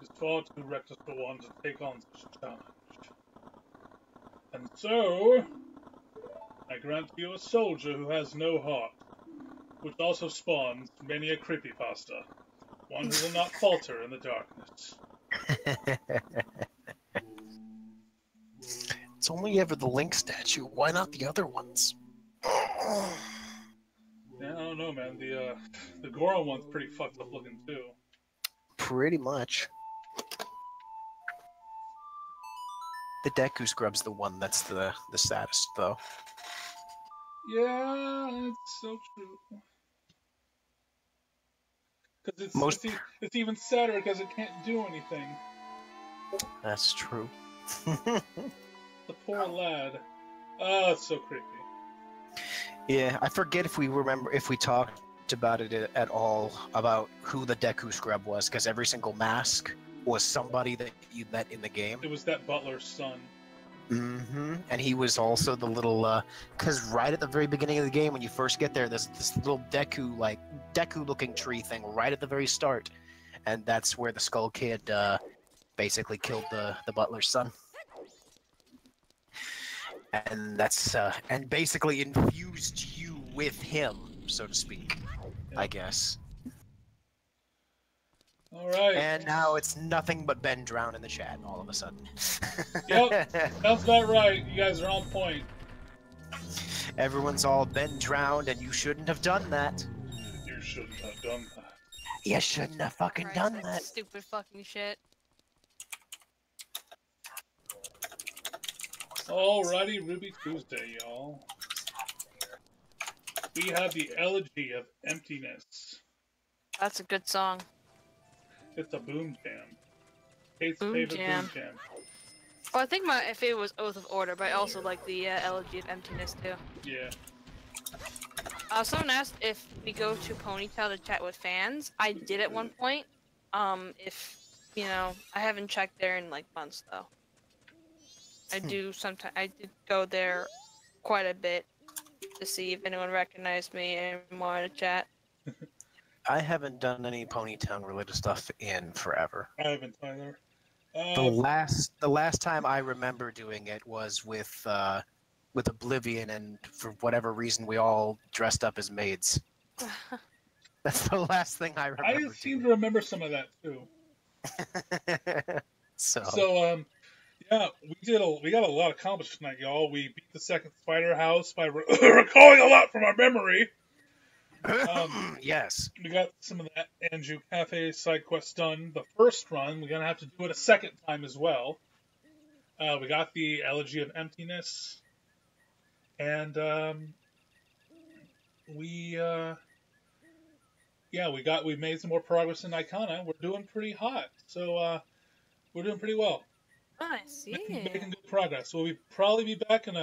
It is far too reckless for one to take on such a challenge. And so, I grant you a soldier who has no heart, which also spawns many a creepypasta. One who will not falter in the darkness. It's only ever the Link statue. Why not the other ones? Yeah, I don't know, man. The Goron one's pretty fucked up looking too. Pretty much. The Deku Scrub's the one that's the saddest, though. Yeah, it's so true. Because it's even sadder because it can't do anything. That's true. The poor lad. Oh, it's so creepy. Yeah, I forget if we talked about it at all, about who the Deku Scrub was, because every single mask was somebody that you met in the game. It was that butler's son. Mm-hmm. And he was also the little, because right at the very beginning of the game, when you first get there, there's this little Deku-looking tree thing right at the very start. And that's where the Skull Kid basically killed the butler's son. And that's, and basically infused you with him, so to speak, Yeah. I guess. Alright. And now it's nothing but Ben Drown in the chat all of a sudden. Yep, that's about right. You guys are on point. Everyone's all Ben drowned, and you shouldn't have done that. You shouldn't have done that. You shouldn't have fucking done Christ, that. stupid fucking shit. Alrighty, Ruby Tuesday, y'all. We have the Elegy of Emptiness. That's a good song. It's a boom jam. Kate's Boom favorite jam. boom jam. Well, I think my favorite was Oath of Order, but I also like the Elegy of Emptiness too. Yeah. Someone asked if we go to Ponytail to chat with fans. I did at one point. If you know, I haven't checked there in like months though. I did go there quite a bit to see if anyone recognized me and wanted to chat. I haven't done any Ponytown related stuff in forever. I haven't either. The last time I remember doing it was with Oblivion, and for whatever reason we all dressed up as maids. That's the last thing I remember. I seem to remember some of that too. So yeah, we got a lot accomplished tonight, y'all. We beat the second Spider House by recalling a lot from our memory. Yes. We got some of that Anju Cafe side quest done. The first run, we're gonna have to do it a second time as well. We got the Elegy of Emptiness, and we made some more progress in Icona. We're doing pretty hot, so we're doing pretty well. Nice, yeah. Making good progress. So we'll probably be back in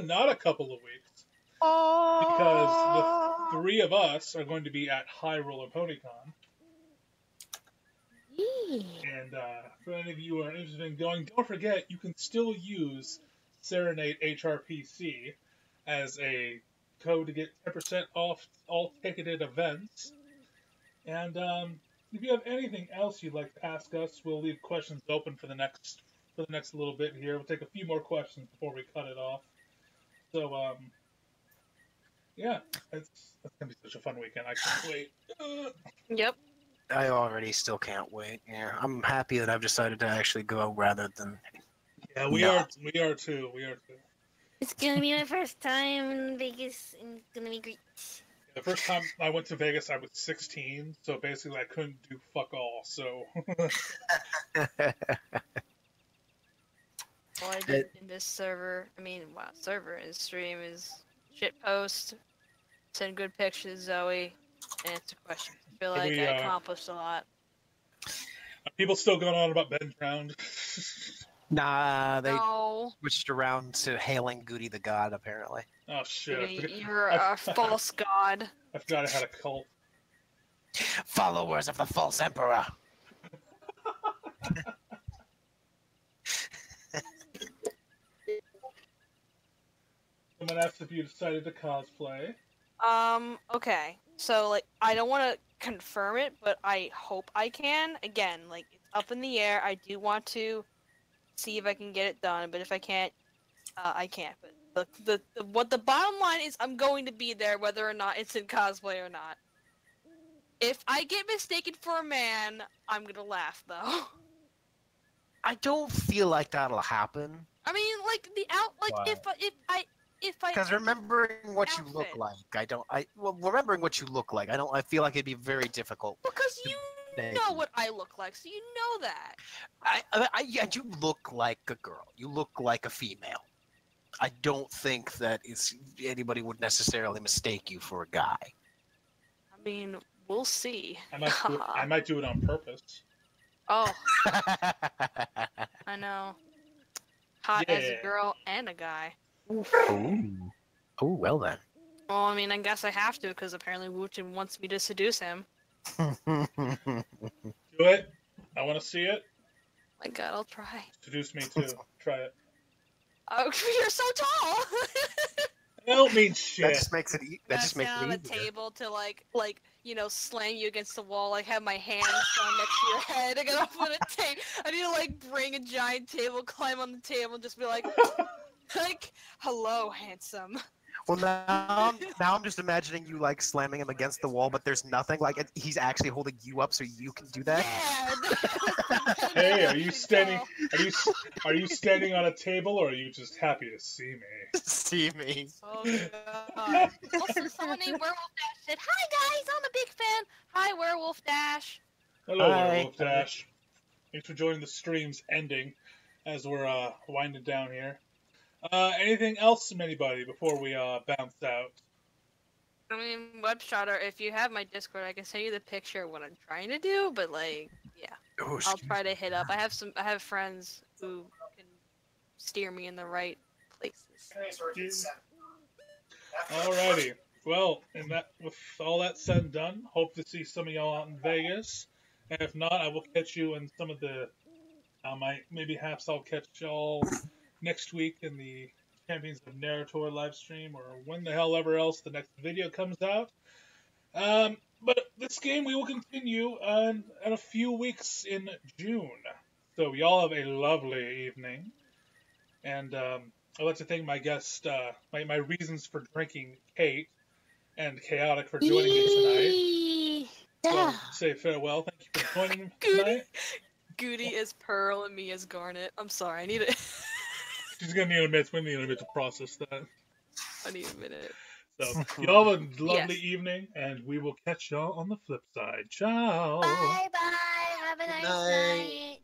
not a couple of weeks, because the three of us are going to be at High Roller PonyCon. And for any of you who are interested in going, don't forget you can still use Serenade HRPC as a code to get 10% off all ticketed events. And if you have anything else you'd like to ask us, we'll leave questions open for the next little bit here. We'll take a few more questions before we cut it off. So yeah, that's gonna be such a fun weekend. I can't wait. Yep. I already still can't wait. Yeah, I'm happy that I've decided to actually go rather than Yeah, we No. are. We are too. We are too. It's gonna be my first time in Vegas, and it's gonna be great. The first time I went to Vegas, I was 16, so basically I couldn't do fuck all. So All I did in this server, server in stream is shitpost, send good pictures to Zoe, and answer questions. I feel like I accomplished a lot. are people still going on about Ben Drowned? Nah, they No, switched around to hailing Goody the God, apparently. Oh shit! you're a false god. I forgot I had a cult. Followers of the false emperor. Someone asked if you decided to cosplay. Okay. So, like, I don't want to confirm it, but I hope I can. Again, like, it's up in the air. I do want to see if I can get it done, but if I can't, I can't. But the bottom line is I'm going to be there whether or not it's in cosplay or not. If I get mistaken for a man, I'm gonna laugh, though. I don't feel like that'll happen. I mean, like, if I... Because remembering what you look outfit. like, remembering what you look like, I feel like it'd be very difficult. Because you know what I look like, so you know that. You look like a girl. You look like a female. I don't think that anybody would necessarily mistake you for a guy. I mean, we'll see. I might do it on purpose. Oh. I know. Hot as a girl and a guy. Ooh. Oh, well then. Well, I mean, I guess I have to, because apparently Wuchen wants me to seduce him. Do it. I want to see it. My god, I'll try. Seduce me too. Try it. Oh, you're so tall! I don't mean shit. That just makes it easier. On a table to, like, slam you against the wall, like, have my hands down next to your head. I gotta put a tape. I need to, like, bring a giant table, climb on the table, and just be like, hello, handsome. Well, now I'm just imagining you, like, slamming him against the wall, but there's nothing. Like, he's actually holding you up so you can do that. Yeah. Hey, are you standing? Are you standing on a table, or are you just happy to see me? See me. Oh god. Also, someone named Werewolf Dash said, "Hi guys, I'm a big fan." Hi, Werewolf Dash. Hello, Hi. Werewolf Dash. Thanks for joining the stream's ending, as we're winding down here. Anything else from anybody before we bounce out? I mean, Webshotter, if you have my Discord, I can send you the picture of what I'm trying to do, but, like, yeah. Oh, I'll try to hit up. I have friends who can steer me in the right places. Alrighty. Well, with all that said and done, hope to see some of y'all out in Vegas. And if not, I will catch you in some of the... perhaps I'll catch y'all next week in the Champions of Narrator live stream, or when the hell ever else the next video comes out. But this game we will continue in a few weeks in June. So y'all have a lovely evening. And I'd like to thank my guest, my reasons for drinking, Kate, and Chaotic for joining me tonight. So say farewell. Thank you for joining me tonight. Goody is Pearl and me is Garnet. I'm sorry, I need it. She's gonna need a minute. We need a minute to process that. I need a minute. So, y'all have a lovely evening, and we will catch y'all on the flip side. Ciao! Bye bye. Have a nice night.